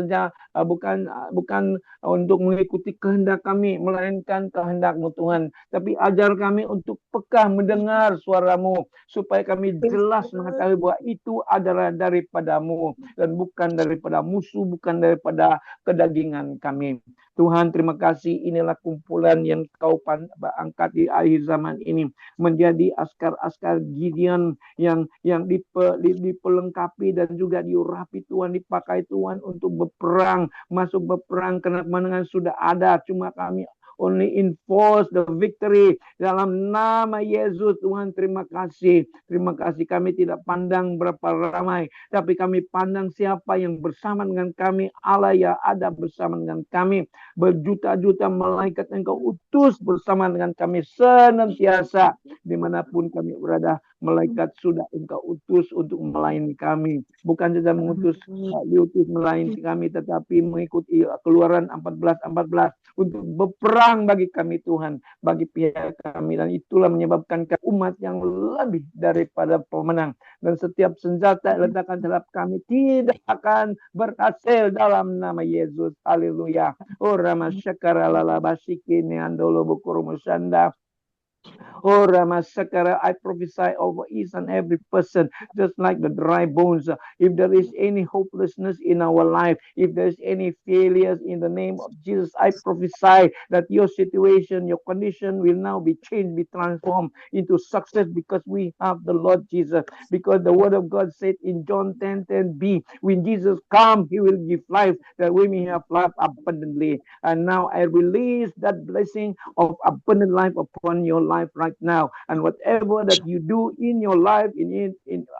untuk mengikuti kehendak kami, melainkan kehendak-Mu Tuhan, tapi ajar kami untuk peka mendengar suara-Mu, supaya kami jelas mengetahui bahwa itu adalah daripada-Mu dan bukan daripada musuh, bukan daripada kedagingan kami. Tuhan, terima kasih, inilah kumpulan yang Kau angkat di akhir zaman ini menjadi askar-askar Gideon yang dipelengkapi dan juga diurapi Tuhan, dipakai Tuhan untuk berperang, masuk berperang, karena kemenangan sudah ada. Cuma kami only enforce the victory. Dalam nama Yesus, Tuhan, terima kasih. Terima kasih, kami tidak pandang berapa ramai, tapi kami pandang siapa yang bersama dengan kami. Allah yang ada bersama dengan kami. Berjuta-juta malaikat Engkau utus bersama dengan kami senantiasa. Dimanapun kami berada, malaikat sudah Engkau utus untuk melayani kami. Bukan saja diutus melayani kami, tetapi mengikuti Keluaran 14:14 untuk berperang bagi kami, Tuhan, bagi pihak kami. Dan itulah menyebabkan umat yang lebih daripada pemenang. Dan setiap senjata yang letakkan terhadap kami tidak akan berhasil dalam nama Yesus. Haleluya. Oh, Ramasyakara lalabasiki neandolo bukurumusanda. Oh, Ramasakara, I prophesy over each and every person, just like the dry bones. If there is any hopelessness in our life, if there is any failures, in the name of Jesus, I prophesy that your situation, your condition will now be changed, be transformed into success, because we have the Lord Jesus. Because the word of God said in John 10:10b, when Jesus comes, he will give life, that we may have life abundantly. And now I release that blessing of abundant life upon your life right now. And whatever that you do in your life, in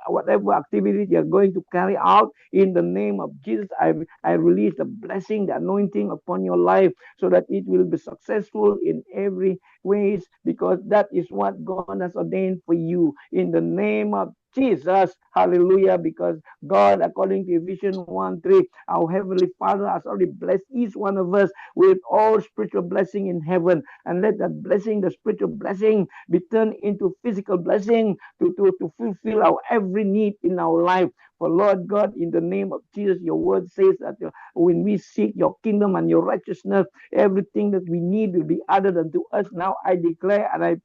whatever activity you're going to carry out, in the name of Jesus, I release the blessing, the anointing upon your life, so that it will be successful in every ways, because that is what God has ordained for you, in the name of Jesus. Hallelujah. Because God, according to Ephesians 1:3, our Heavenly Father has already blessed each one of us with all spiritual blessing in heaven. And let that blessing, the spiritual blessing, be turned into physical blessing to fulfill our every need in our life. For Lord God, in the name of Jesus, your word says that when we seek your kingdom and your righteousness, everything that we need will be added unto us. Now I declare and I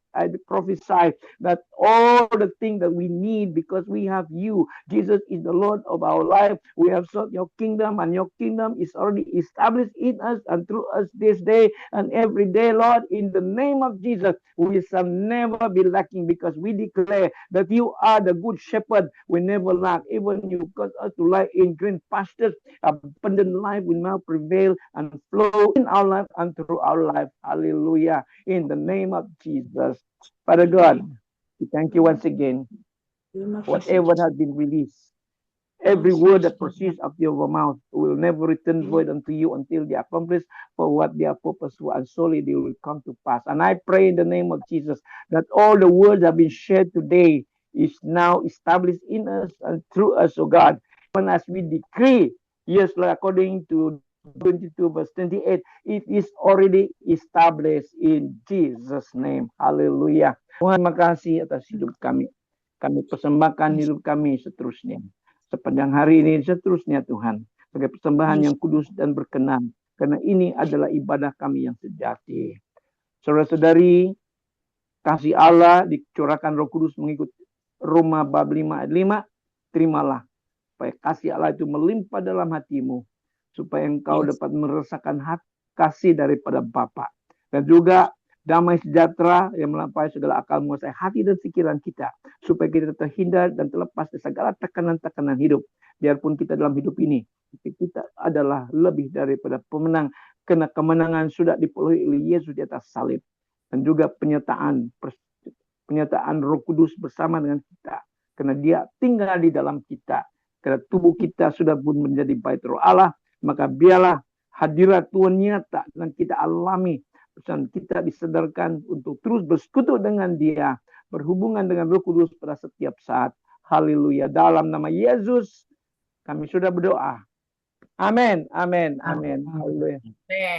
prophesy that all the things that we need, because we have you, Jesus is the Lord of our life. We have sought your kingdom, and your kingdom is already established in us and through us this day and every day, Lord. In the name of Jesus, we shall never be lacking, because we declare that you are the good shepherd. We never lack. Even you cause us to lie in green pastures. Abundant life will now prevail and flow in our life and through our life. Hallelujah. In the name of Jesus. Father God, we thank you once again. Whatever has been released, every word that proceeds of your mouth will never return void unto you until they accomplish for what they are purpose for, and solely they will come to pass. And I pray in the name of Jesus that all the words that have been shared today is now established in us and through us, oh God. Even as we decree, yes, Lord, according to 22:28, it is already established in Jesus' name. Hallelujah. Tuhan, terima kasih atas hidup kami. Kami persembahkan hidup kami seterusnya. Sepanjang hari ini seterusnya, Tuhan, sebagai persembahan yang kudus dan berkenan, karena ini adalah ibadah kami yang sejati. Saudara-saudari, kasih Allah dicurahkan Roh Kudus mengikut Roma bab 5:5, terimalah supaya kasih Allah itu melimpah dalam hatimu, supaya engkau dapat merasakan kasih daripada Bapa, dan juga damai sejahtera yang melampaui segala akal menguasai hati dan pikiran kita, supaya kita terhindar dan terlepas dari segala tekanan-tekanan hidup. Biarpun kita dalam hidup ini, tapi kita adalah lebih daripada pemenang, karena kemenangan sudah diperoleh oleh Yesus di atas salib. Dan juga penyertaan Roh Kudus bersama dengan kita, karena dia tinggal di dalam kita. Karena tubuh kita sudah pun menjadi bait Roh Allah, maka biarlah hadirat Tuhan nyata dan kita alami, dan kita disadarkan untuk terus bersekutu dengan dia, berhubungan dengan Roh Kudus pada setiap saat. Haleluya. Dalam nama Yesus kami sudah berdoa. Amin. Amin. Amin. Haleluya.